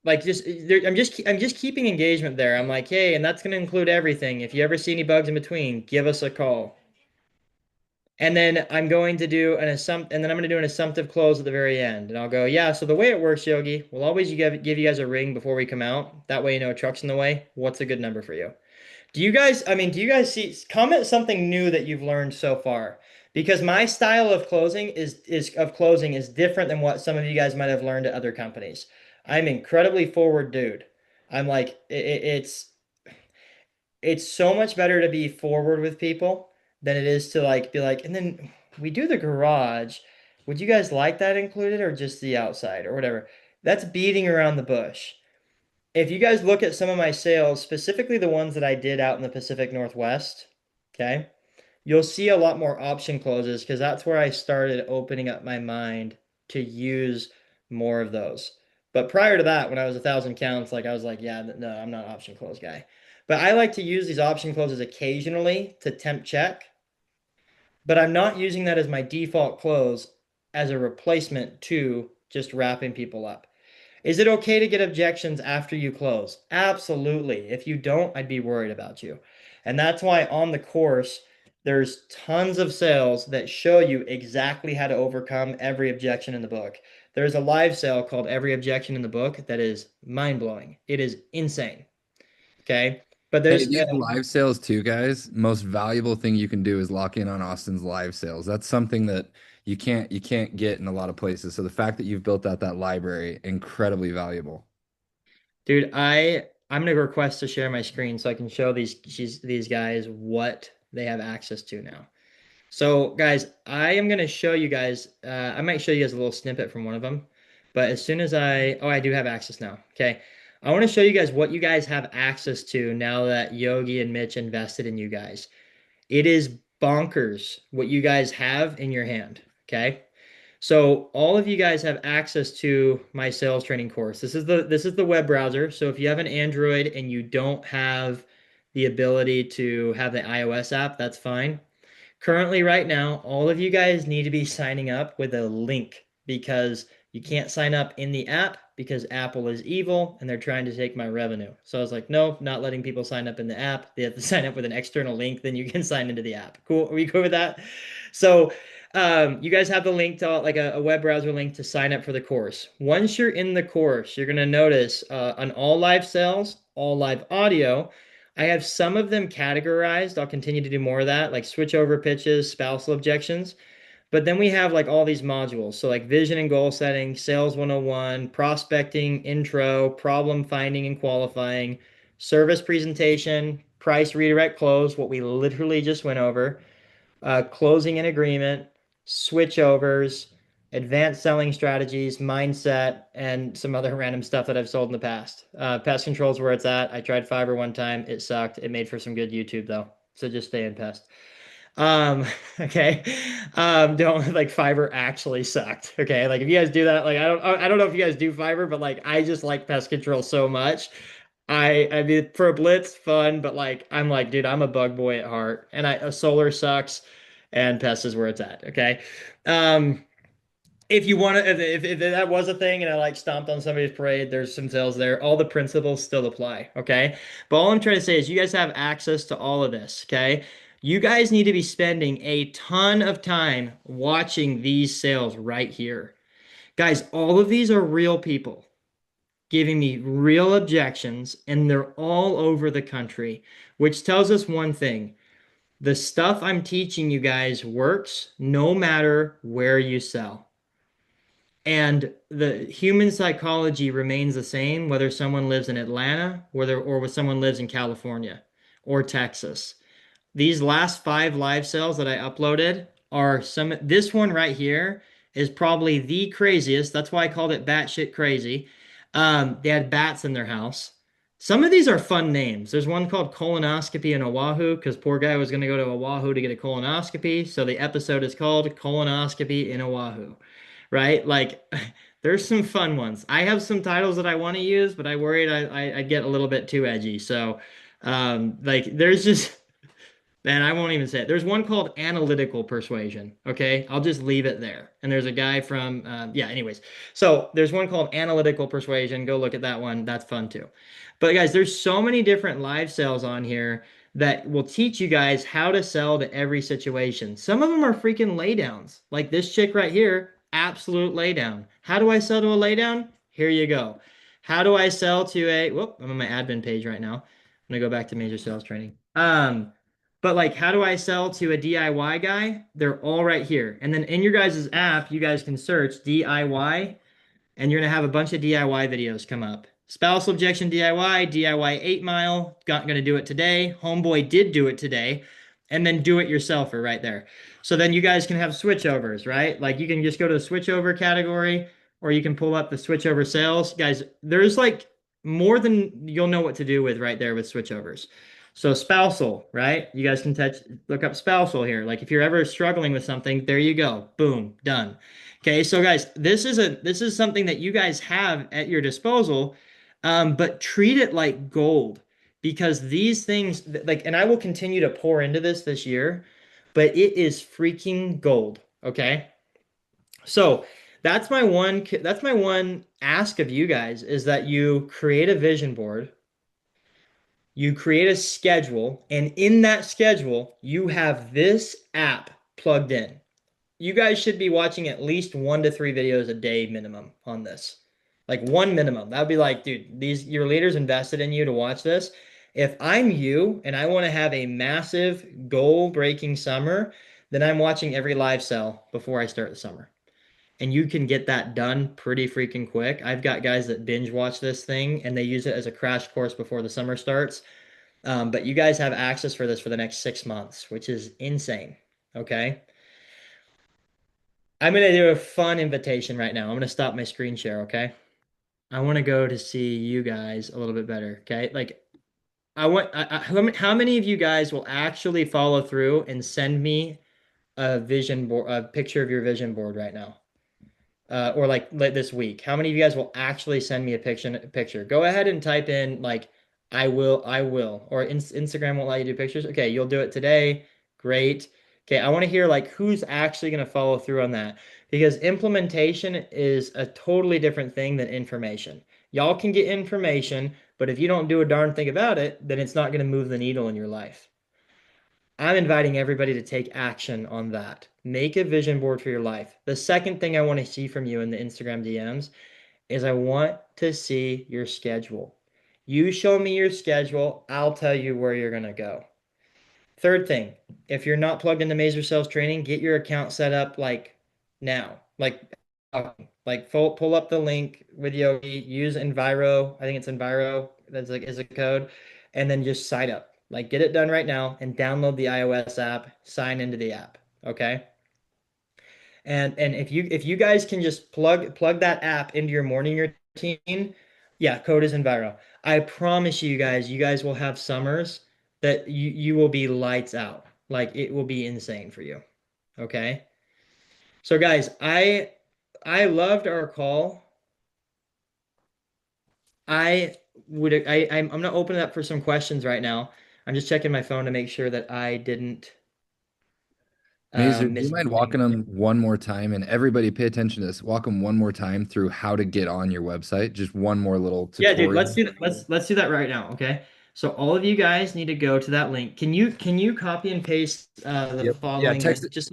like I'm just keeping engagement there. I'm like, hey, and that's gonna include everything. If you ever see any bugs in between, give us a call. And then I'm going to do and then I'm going to do an assumptive close at the very end. And I'll go, yeah, so the way it works, Yogi, we'll always give you guys a ring before we come out. That way you know a truck's in the way. What's a good number for you? Do you guys see, comment something new that you've learned so far? Because my style of closing is different than what some of you guys might have learned at other companies. I'm incredibly forward dude. I'm like, it's so much better to be forward with people than it is to like be like, and then we do the garage. Would you guys like that included or just the outside or whatever? That's beating around the bush. If you guys look at some of my sales, specifically the ones that I did out in the Pacific Northwest, okay, you'll see a lot more option closes because that's where I started opening up my mind to use more of those. But prior to that, when I was 1,000 counts, like I was like, yeah, no, I'm not an option close guy. But I like to use these option closes occasionally to temp check, but I'm not using that as my default close as a replacement to just wrapping people up. Is it okay to get objections after you close? Absolutely. If you don't, I'd be worried about you. And that's why on the course, there's tons of sales that show you exactly how to overcome every objection in the book. There's a live sale called Every Objection in the Book that is mind-blowing. It is insane. Okay. But Hey, there's these live sales too, guys. Most valuable thing you can do is lock in on Austin's live sales. That's something that you can't get in a lot of places. So the fact that you've built out that library, incredibly valuable. Dude, I'm gonna request to share my screen so I can show these guys what they have access to now. So, guys, I am going to show you guys, I might show you guys a little snippet from one of them, but as soon as I do have access now. Okay. I want to show you guys what you guys have access to now that Yogi and Mitch invested in you guys. It is bonkers what you guys have in your hand. Okay. So all of you guys have access to my sales training course. This is the web browser. So if you have an Android and you don't have the ability to have the iOS app, that's fine. Currently, right now, all of you guys need to be signing up with a link because you can't sign up in the app because Apple is evil and they're trying to take my revenue. So I was like, no, not letting people sign up in the app. They have to sign up with an external link, then you can sign into the app. Cool. Are we cool with that? So you guys have the link to like a web browser link to sign up for the course. Once you're in the course, you're going to notice on all live sales, all live audio, I have some of them categorized. I'll continue to do more of that, like switch over pitches, spousal objections. But then we have like all these modules. So like vision and goal setting, sales 101, prospecting, intro, problem finding and qualifying, service presentation, price redirect close, what we literally just went over, closing an agreement, switchovers, advanced selling strategies, mindset, and some other random stuff that I've sold in the past. Pest control is where it's at. I tried Fiverr one time. It sucked. It made for some good YouTube though. So just stay in pest. Um, okay. Don't like Fiverr actually sucked. Okay. Like if you guys do that, like I don't know if you guys do Fiverr, but like I just like pest control so much. I mean for a blitz fun, but like I'm like, dude, I'm a bug boy at heart. And a solar sucks and pest is where it's at. Okay. Um, if you want to, if that was a thing and I like stomped on somebody's parade, there's some sales there. All the principles still apply. Okay. But all I'm trying to say is you guys have access to all of this. Okay. You guys need to be spending a ton of time watching these sales right here. Guys, all of these are real people giving me real objections, and they're all over the country, which tells us one thing. The stuff I'm teaching you guys works no matter where you sell. And the human psychology remains the same, whether someone lives in Atlanta, or someone lives in California or Texas. These last 5 live sales that I uploaded are this one right here is probably the craziest. That's why I called it batshit crazy. They had bats in their house. Some of these are fun names. There's one called Colonoscopy in Oahu because poor guy was going to go to Oahu to get a colonoscopy. So the episode is called Colonoscopy in Oahu, right? Like, there's some fun ones. I have some titles that I want to use, but I worried I'd get a little bit too edgy. So, like, there's just, man, I won't even say it. There's one called Analytical Persuasion. Okay. I'll just leave it there. And there's a guy from, yeah, anyways. So there's one called Analytical Persuasion. Go look at that one. That's fun too. But guys, there's so many different live sales on here that will teach you guys how to sell to every situation. Some of them are freaking laydowns. Like this chick right here, absolute laydown. How do I sell to a laydown? Here you go. How do I sell to a, whoop, I'm on my admin page right now. I'm gonna go back to major sales training. But like, how do I sell to a DIY guy? They're all right here. And then in your guys' app, you guys can search DIY, and you're gonna have a bunch of DIY videos come up. Spousal objection DIY, DIY 8 Mile, gonna do it today. Homeboy did do it today. And then do it yourselfer right there. So then you guys can have switchovers, right? Like you can just go to the switchover category, or you can pull up the switchover sales. Guys, there's like more than you'll know what to do with right there with switchovers. So spousal, right? You guys can look up spousal here. Like if you're ever struggling with something, there you go. Boom, done. Okay, so guys, this is something that you guys have at your disposal, but treat it like gold because these things like, and I will continue to pour into this year, but it is freaking gold. Okay, so that's my one ask of you guys is that you create a vision board. You create a schedule, and in that schedule, you have this app plugged in. You guys should be watching at least 1 to 3 videos a day minimum on this. Like one minimum. That would be like, dude, these your leaders invested in you to watch this. If I'm you and I want to have a massive goal-breaking summer, then I'm watching every live sell before I start the summer. And you can get that done pretty freaking quick. I've got guys that binge watch this thing and they use it as a crash course before the summer starts. But you guys have access for this for the next 6 months, which is insane. Okay. I'm going to do a fun invitation right now. I'm going to stop my screen share. Okay. I want to go to see you guys a little bit better. Okay. Like, how many of you guys will actually follow through and send me a vision board, a picture of your vision board right now? Or like this week. How many of you guys will actually send me a picture? Go ahead and type in like I will, or Instagram won't allow you to do pictures. Okay, you'll do it today. Great. Okay, I want to hear like who's actually going to follow through on that because implementation is a totally different thing than information. Y'all can get information, but if you don't do a darn thing about it, then it's not going to move the needle in your life. I'm inviting everybody to take action on that. Make a vision board for your life. The second thing I want to see from you in the Instagram DMs is I want to see your schedule. You show me your schedule, I'll tell you where you're going to go. Third thing, if you're not plugged into Mazer Sales Training, get your account set up like now. Like pull up the link with Yogi, use Enviro. I think it's Enviro. That's like is a code, and then just sign up. Like get it done right now and download the iOS app, sign into the app. Okay. And if you guys can just plug that app into your morning routine, yeah, code is Enviro. I promise you guys will have summers that you will be lights out. Like it will be insane for you. Okay. So guys, I loved our call. I'm gonna open it up for some questions right now. I'm just checking my phone to make sure that I didn't Mazer, do you miss mind anything. walking them one more time? And everybody pay attention to this. Walk them one more time through how to get on your website. Just one more little Yeah, dude, let's tutorial. do that. Let's do that right now, okay? So all of you guys need to go to that link. Can you copy and paste the Yep. Yeah, following text link? it. Just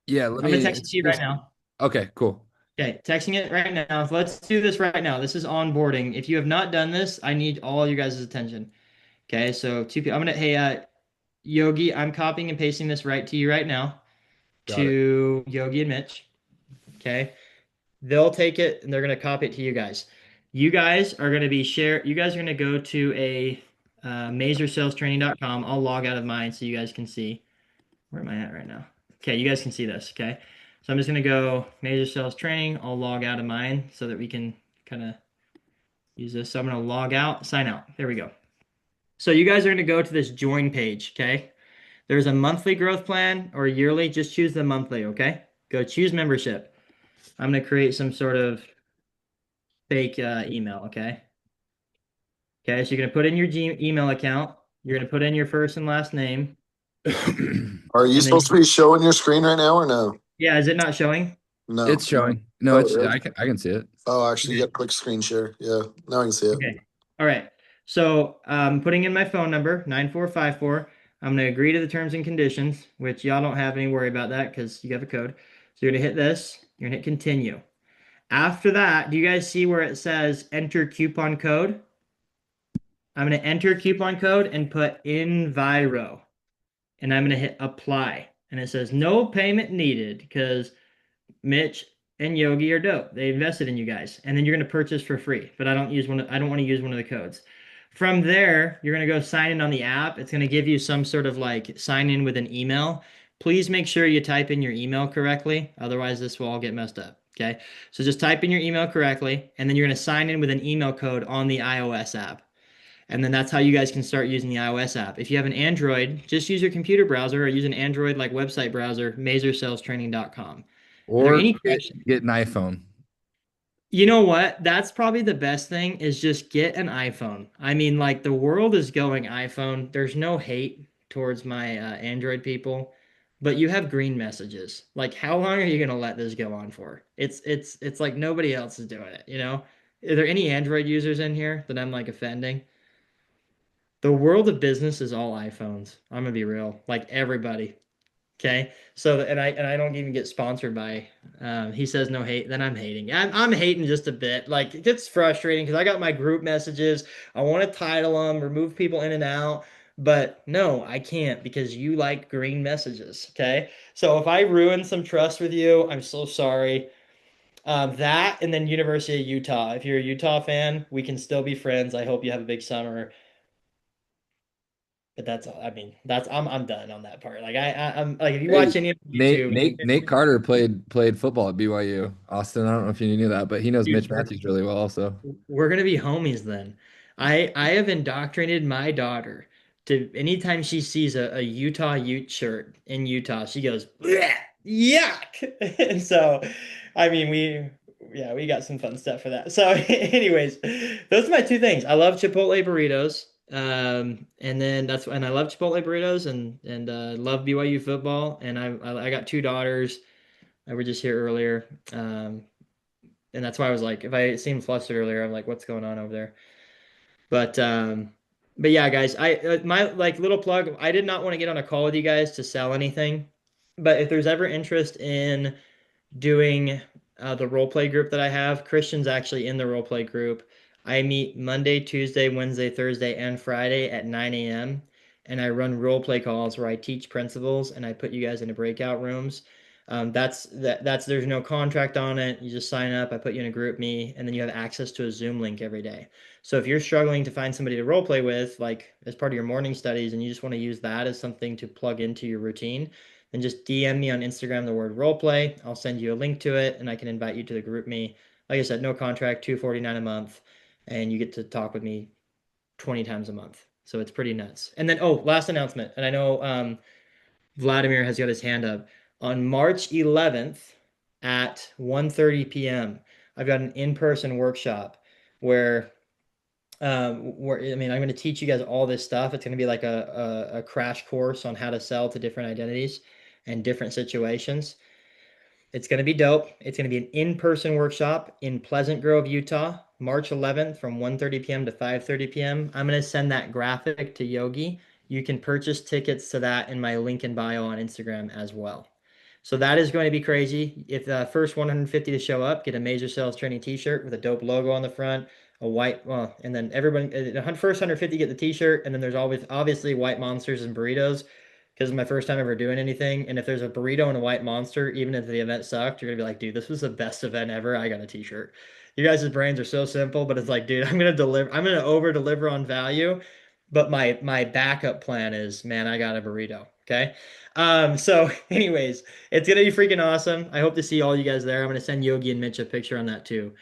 Yeah, let I'm gonna me text it it's to you right just now. okay, cool. Okay, texting it right now. Let's do this right now. This is onboarding. If you have not done this, I need all you guys' attention. Okay, so two people. I'm gonna hey Yogi, I'm copying and pasting this right to you right now Got it. to Yogi and Mitch. Okay. They'll take it and they're going to copy it to you guys. You guys are going to be share. You guys are going to go to a mazersalestraining.com. I'll log out of mine so you guys can see where am I at right now. Okay, you guys can see this. Okay, so I'm just going to go Mazer Sales Training. I'll log out of mine so that we can kind of use this. So I'm going to log out, sign out. There we go. So you guys are going to go to this join page, okay? There's a monthly growth plan or yearly. Just choose the monthly, okay? Go choose membership. I'm going to create some sort of fake email, okay? Okay, so you're going to put in your email account. You're going to put in your first and last name. Are you And then, supposed to be showing your screen right now or no? yeah, is it not showing? No. It's showing. No, Oh, it's really? I can see it. Oh, actually, you Okay. got click screen share. Yeah, now I can see it. Okay. All right. So putting in my phone number, 9454. I'm going to agree to the terms and conditions, which y'all don't have any worry about that because you have a code. So you're going to hit this. You're going to hit continue. After that, do you guys see where it says enter coupon code? I'm going to enter coupon code and put Enviro. And I'm going to hit apply. And it says no payment needed because Mitch and Yogi are dope. They invested in you guys. And then you're going to purchase for free. But I don't want to use one of the codes. From there, you're going to go sign in on the app. It's going to give you some sort of like sign in with an email. Please make sure you type in your email correctly. Otherwise, this will all get messed up. Okay. So just type in your email correctly. And then you're going to sign in with an email code on the iOS app. And then that's how you guys can start using the iOS app. If you have an Android, just use your computer browser or use an Android like website browser, mazersallestraining.com. Are there Or any get, questions? get an iPhone. You know what? That's probably the best thing is just get an iPhone. I mean, like the world is going iPhone. There's no hate towards my Android people, you have green messages. Like, how long are you gonna let this go on for? It's like nobody else is doing it, you know? Are there any Android users in here that I'm like offending? The world of business is all iPhones. I'm gonna be real. Like everybody. Okay. So and I don't even get sponsored by he says no hate, then I'm hating. I'm hating just a bit. Like it gets frustrating because I got my group messages. I want to title them, remove people in and out. But no, I can't because you like green messages. Okay. So if I ruin some trust with you, I'm so sorry. That and then University of Utah. If you're a Utah fan, we can still be friends. I hope you have a big summer. But that's all. I mean, that's I'm done on that part. Like I'm like if you Hey, watch any of Nate, YouTube, Nate, Nate Carter played football at BYU. Austin, I don't know if you knew that, but he knows dude, Mitch Matthews really well also. we're gonna be homies then. I have indoctrinated my daughter to anytime she sees a Utah Ute shirt in Utah, she goes, "Bleh, yuck." And so, I mean, we got some fun stuff for that. So, anyways, those are my two things. I love Chipotle burritos. And then and I love Chipotle burritos and love BYU football. And I got two daughters. I were just here earlier. And that's why I was like, if I seemed flustered earlier, I'm like, what's going on over there? But but yeah, guys, I my like little plug, I did not want to get on a call with you guys to sell anything. But if there's ever interest in doing the role play group that I have, Christian's actually in the role play group. I meet Monday, Tuesday, Wednesday, Thursday, and Friday at 9 a.m. And I run role play calls where I teach principles and I put you guys into breakout rooms. That's there's no contract on it. You just sign up, I put you in a group me, and then you have access to a Zoom link every day. So if you're struggling to find somebody to role play with, like as part of your morning studies, and you just want to use that as something to plug into your routine, then just DM me on Instagram the word role play. I'll send you a link to it and I can invite you to the group me. Like I said, no contract, $249 a month, and you get to talk with me 20 times a month. So it's pretty nuts. And then last announcement. And I know Vladimir has got his hand up. On March 11th at 1:30 p.m., I've got an in-person workshop where I mean, I'm going to teach you guys all this stuff. It's going to be like a crash course on how to sell to different identities and different situations. It's going to be dope. It's going to be an in-person workshop in Pleasant Grove, Utah, March 11th from 1:30 p.m. to 5:30 p.m. I'm going to send that graphic to Yogi. You can purchase tickets to that in my link in bio on Instagram as well. So that is going to be crazy. If the first 150 to show up, get a Major Sales Training t-shirt with a dope logo on the front, a white, well, and then everybody, the first 150 get the t-shirt, and then there's always obviously white monsters and burritos because it's my first time ever doing anything. And if there's a burrito and a white monster, even if the event sucked, you're gonna be like, dude, this was the best event ever. I got a t-shirt. You guys' brains are so simple, but it's like, dude, I'm gonna over deliver on value. But my backup plan is, man, I got a burrito. Okay. So anyways, it's gonna be freaking awesome. I hope to see all you guys there. I'm gonna send Yogi and Mitch a picture on that too.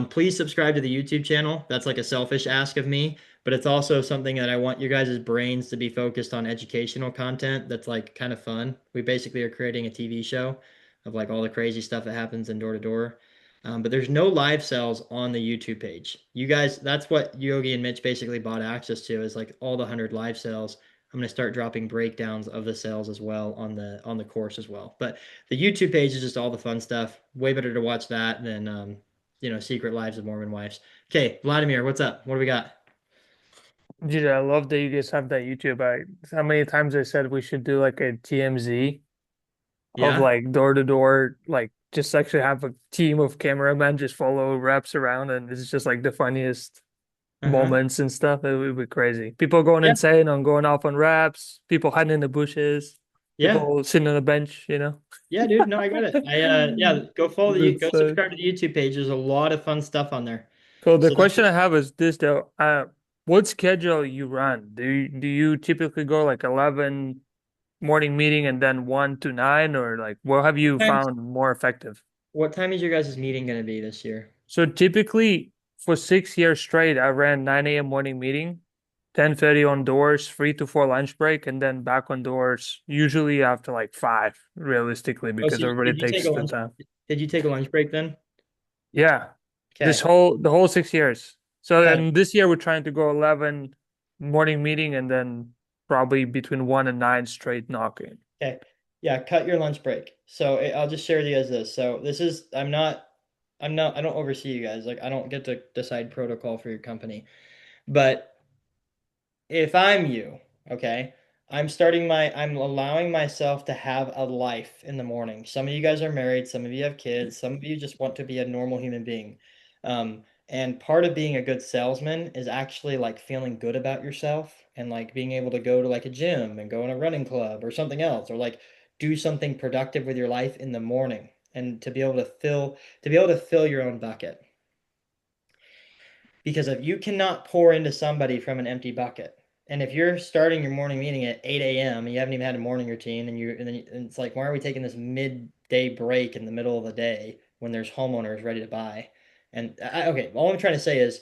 Please subscribe to the YouTube channel. That's like a selfish ask of me, but it's also something that I want your guys' brains to be focused on educational content that's like kind of fun. We basically are creating a TV show of like all the crazy stuff that happens in door to door. But there's no live sales on the YouTube page. You guys, that's what Yogi and Mitch basically bought access to is like all the 100 live sales. I'm going to start dropping breakdowns of the sales as well on the course as well. But the YouTube page is just all the fun stuff. Way better to watch that than Secret Lives of Mormon Wives. Okay, Vladimir, what's up? What do we got? Dude, I love that you guys have that YouTube. How many times I said we should do like a TMZ of Yeah. like door to door, like just actually have a team of cameramen just follow reps around, and it's just like the funniest Uh-huh. moments and stuff. It would be crazy. People going Yeah. insane on going off on reps, people hiding in the bushes, Yeah. people sitting on a bench, you know. Yeah, dude. No, I get it. Yeah, go follow go That's subscribe to the YouTube page. There's a lot of fun stuff on there. so the So question I have is this though. What schedule you run? Do you typically go like 11 morning meeting and then 1 to 9, or like what have you Times- found more effective? what time is your guys' meeting going to be this year? So typically for 6 years straight, I ran 9 a.m. morning meeting, 10:30 on doors, 3 to 4 lunch break, and then back on doors, usually after like 5, realistically, Oh, so because everybody did you take takes a the lunch? time. Did you take a lunch break then? Yeah, Okay. the whole 6 years. So Got it. and this year we're trying to go 11 morning meeting and then probably between 1 and 9 straight knocking. Okay. Yeah, cut your lunch break. So I'll just share with you guys this. So this is I don't oversee you guys. Like I don't get to decide protocol for your company. But if I'm you, okay, I'm allowing myself to have a life in the morning. Some of you guys are married, some of you have kids, some of you just want to be a normal human being. And part of being a good salesman is actually like feeling good about yourself and like being able to go to like a gym and go in a running club or something else, or like do something productive with your life in the morning and to be able to fill your own bucket. Because if you cannot pour into somebody from an empty bucket, and if you're starting your morning meeting at 8 a.m. and you haven't even had a morning routine, and it's like, why are we taking this midday break in the middle of the day when there's homeowners ready to buy? And okay, all I'm trying to say is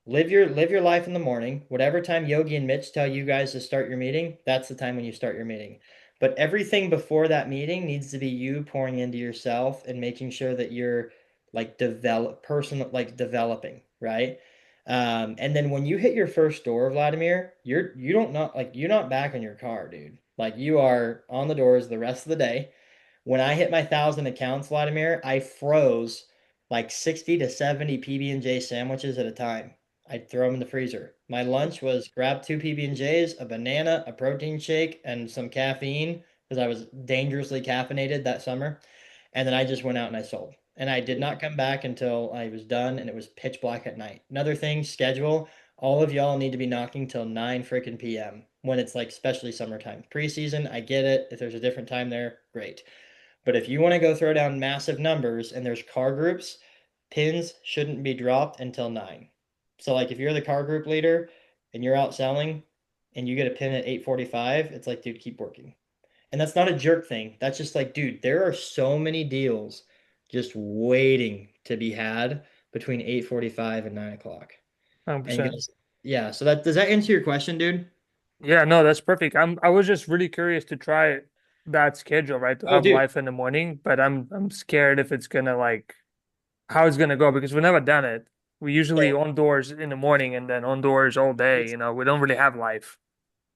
live your life in the morning. Whatever time Yogi and Mitch tell you guys to start your meeting, that's the time when you start your meeting. But everything before that meeting needs to be you pouring into yourself and making sure that you're like developing, right? And then when you hit your first door, Vladimir, you don't not like you're not back in your car, dude. Like you are on the doors the rest of the day. When I hit my 1,000 accounts, Vladimir, I froze like 60 to 70 PB&J sandwiches at a time. I'd throw them in the freezer. My lunch was grab 2 PB&Js, a banana, a protein shake, and some caffeine because I was dangerously caffeinated that summer. And then I just went out and I sold. And I did not come back until I was done and it was pitch black at night. Another thing, schedule. All of y'all need to be knocking till 9 freaking p.m. when it's like especially summertime. Preseason, I get it. If there's a different time there, great. But if you want to go throw down massive numbers and there's car groups, pins shouldn't be dropped until 9. So like if you're the car group leader and you're out selling and you get a pin at 8:45, it's like, dude, keep working. And that's not a jerk thing. That's just like, dude, there are so many deals just waiting to be had between 8:45 and 9 o'clock. And 100%. guys, yeah, so that does that answer your question, dude? Yeah, no, that's perfect. I was just really curious to try that schedule, right? To Oh, have dude. life in the morning, but I'm scared if it's gonna like how it's gonna go because we've never done it. We usually So on doors in the morning and then on doors all day, what's we don't really have life.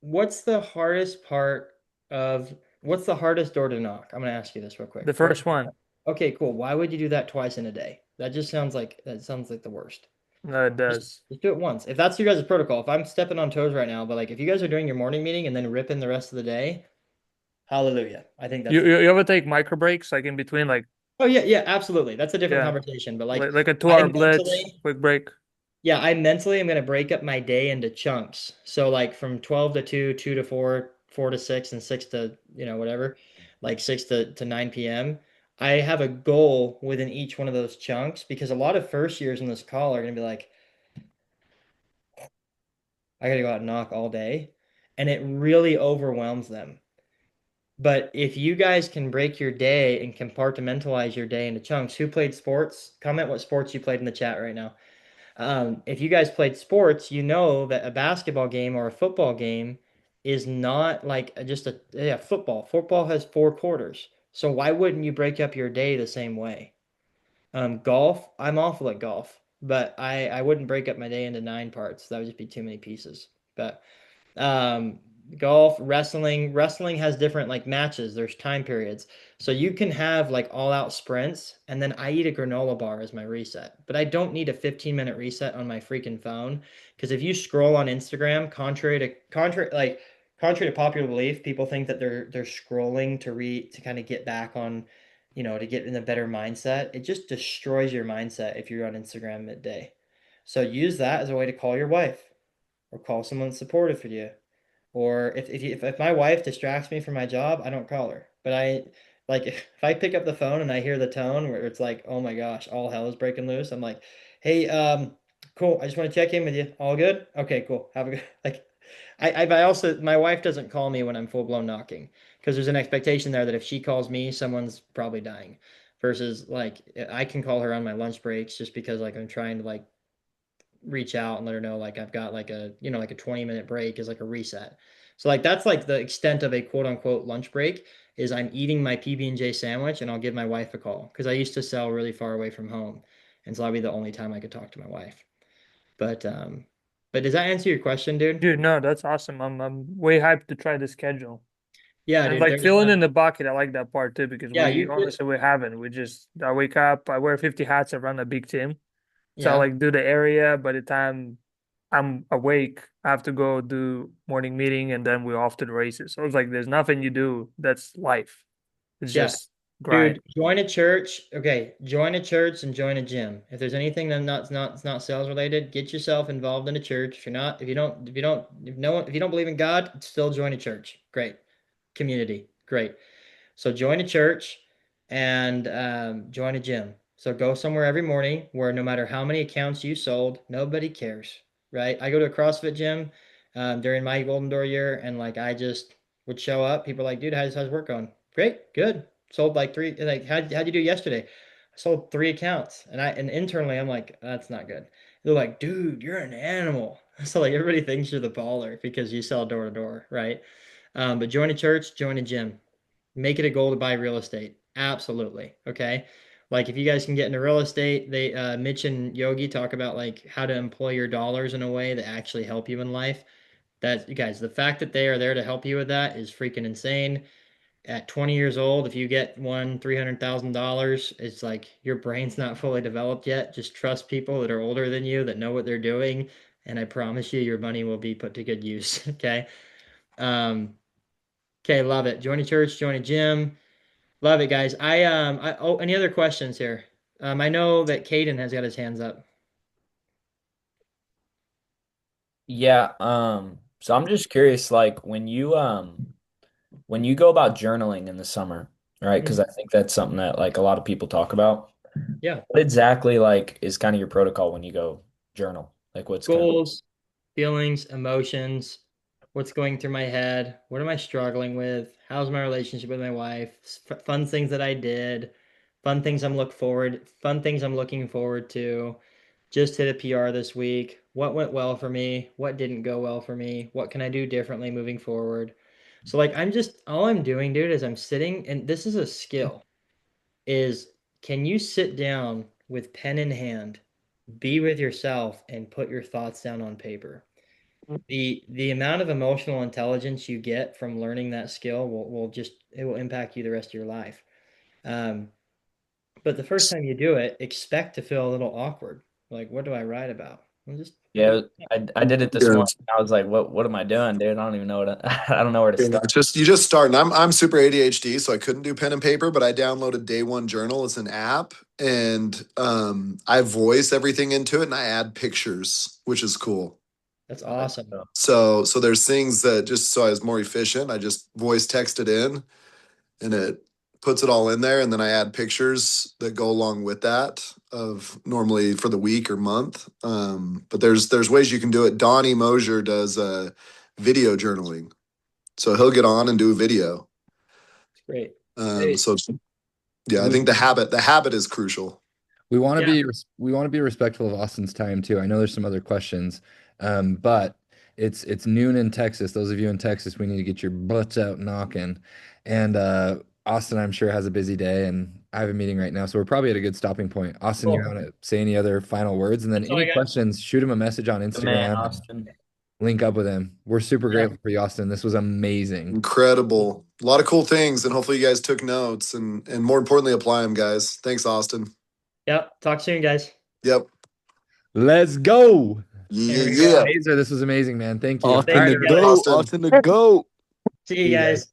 what's the hardest part of what's the hardest door to knock? I'm gonna ask you this real quick. The first one, Okay, cool. Why would you do that twice in a day? That sounds like the worst. no, it Just does. just do it once. If that's your guys' protocol, if I'm stepping on toes right now, but like if you guys are doing your morning meeting and then ripping the rest of the day, hallelujah. I think You, that's you you ever take micro breaks like in between, like oh yeah, yeah, absolutely. That's a different yeah, conversation. But like a I 2 hour blitz, mentally, quick break? yeah, I mentally am gonna break up my day into chunks. So like from 12 to 2, 2 to 4, 4 to 6, and 6 to, whatever, like 6 to 9 p.m. I have a goal within each one of those chunks because a lot of first years in this call are gonna be like, I gotta go out and knock all day. And it really overwhelms them. But if you guys can break your day and compartmentalize your day into chunks, who played sports? Comment what sports you played in the chat right now. If you guys played sports, you know that a basketball game or a football game is not like just a yeah, football. Football has 4 quarters. So why wouldn't you break up your day the same way? Golf, I'm awful at golf, but I wouldn't break up my day into 9 parts. That would just be too many pieces. But um golf, wrestling has different like matches. There's time periods. So you can have like all out sprints and then I eat a granola bar as my reset. But I don't need a 15-minute reset on my freaking phone because if you scroll on Instagram, contrary to popular belief, people think that they're scrolling to kind of get back on, to get in a better mindset. It just destroys your mindset if you're on Instagram midday. So use that as a way to call your wife or call someone supportive for you. Or if my wife distracts me from my job, I don't call her. But I like if I pick up the phone and I hear the tone where it's like, oh my gosh, all hell is breaking loose. I'm like, hey, cool. I just want to check in with you. All good? Okay, cool. Have a good like I also my wife doesn't call me when I'm full blown knocking because there's an expectation there that if she calls me, someone's probably dying. Versus like I can call her on my lunch breaks just because like I'm trying to like reach out and let her know like I've got like like a 20-minute break is like a reset. So like that's like the extent of a quote unquote lunch break is I'm eating my PB&J sandwich and I'll give my wife a call because I used to sell really far away from home. And so that'd be the only time I could talk to my wife. But does that answer your question, dude? Dude, no, that's awesome. I'm way hyped to try the schedule. Yeah, And dude. like There's filling in the bucket, I like that part too because yeah, we you honestly we haven't. We just I wake up, I wear 50 hats, I run a big team. So I yeah. like do the area. By the time I'm awake, I have to go do morning meeting and then we're off to the races. So it's like there's nothing you do that's life. It's Yeah. just grind. Dude, join a church. Okay, join a church and join a gym. If there's anything that's not sales related, get yourself involved in a church. If you're not, if you don't believe in God, still join a church. Great. Community. Great. So join a church and join a gym. So go somewhere every morning where no matter how many accounts you sold, nobody cares, right? I go to a CrossFit gym during my Golden Door year, and like I just would show up. People are like, dude, how's work going? Great, good. Sold like three. Like, how'd you do yesterday? I sold 3 accounts, and internally I'm like, that's not good. They're like, dude, you're an animal. So like everybody thinks you're the baller because you sell door to door, right? But join a church, join a gym. Make it a goal to buy real estate. Absolutely. Okay. Like if you guys can get into real estate, they Mitch and Yogi talk about like how to employ your dollars in a way that actually help you in life. That you guys, the fact that they are there to help you with that is freaking insane. At 20 years old, if you get one $300,000, it's like your brain's not fully developed yet. Just trust people that are older than you that know what they're doing, and I promise you, your money will be put to good use. Okay. Um, okay, love it. Join a church, join a gym. Love it, guys. Oh, any other questions here? I know that Caden has got his hands up. Yeah, so I'm just curious, like when you go about journaling in the summer, right? Because Mhm. I think that's something that like a lot of people talk about. Yeah. What exactly like is kind of your protocol when you go journal? Like what's kind of Goals, feelings, emotions, what's going through my head, what am I struggling with? How's my relationship with my wife? Fun things that I did, fun things I'm looking forward to. Just hit a PR this week. What went well for me? What didn't go well for me? What can I do differently moving forward? So like all I'm doing, dude, is I'm sitting and this is a skill. Is can you sit down with pen in hand, be with yourself, and put your thoughts down on paper? The amount of emotional intelligence you get from learning that skill will just it will impact you the rest of your life. Um, but the first time you do it, expect to feel a little awkward. Like, what do I write about? Well, just yeah, I did it this Yeah. morning. I was like, what am I doing, dude? I don't even know I don't know where to Yeah, start. it's just you just start. And I'm super ADHD, so I couldn't do pen and paper, but I downloaded Day One Journal. It's an app, and I voice everything into it, and I add pictures, which is cool. that's Oh, that's awesome. dope. So there's things that just so I was more efficient, I just voice text it in, and it puts it all in there, and then I add pictures that go along with that of normally for the week or month. But there's ways you can do it. Donnie Mosier does video journaling. So he'll get on and do a video. Great. So yeah, I think the habit is crucial. We want to Yeah. be respectful of Austin's time too. I know there's some other questions, but it's noon in Texas. Those of you in Texas, we need to get your butts out knocking. And Austin, I'm sure has a busy day, and I have a meeting right now, so we're probably at a good stopping point. Austin, you Cool. want to say any other final words, and then That's all I any got. questions, shoot him a message on Good man, Instagram. Austin. Link up with him. We're super Yeah. grateful for you, Austin. This was amazing. Incredible. A lot of cool things, and hopefully you guys took notes and more importantly, apply them, guys. Thanks, Austin. Yep. Talk soon, guys. Yep. Let's go. Yeah. There we go. Mazer, this was amazing, man. Thank you. Austin Thank the you, guys. goat. Austin. Austin the goat. See you guys.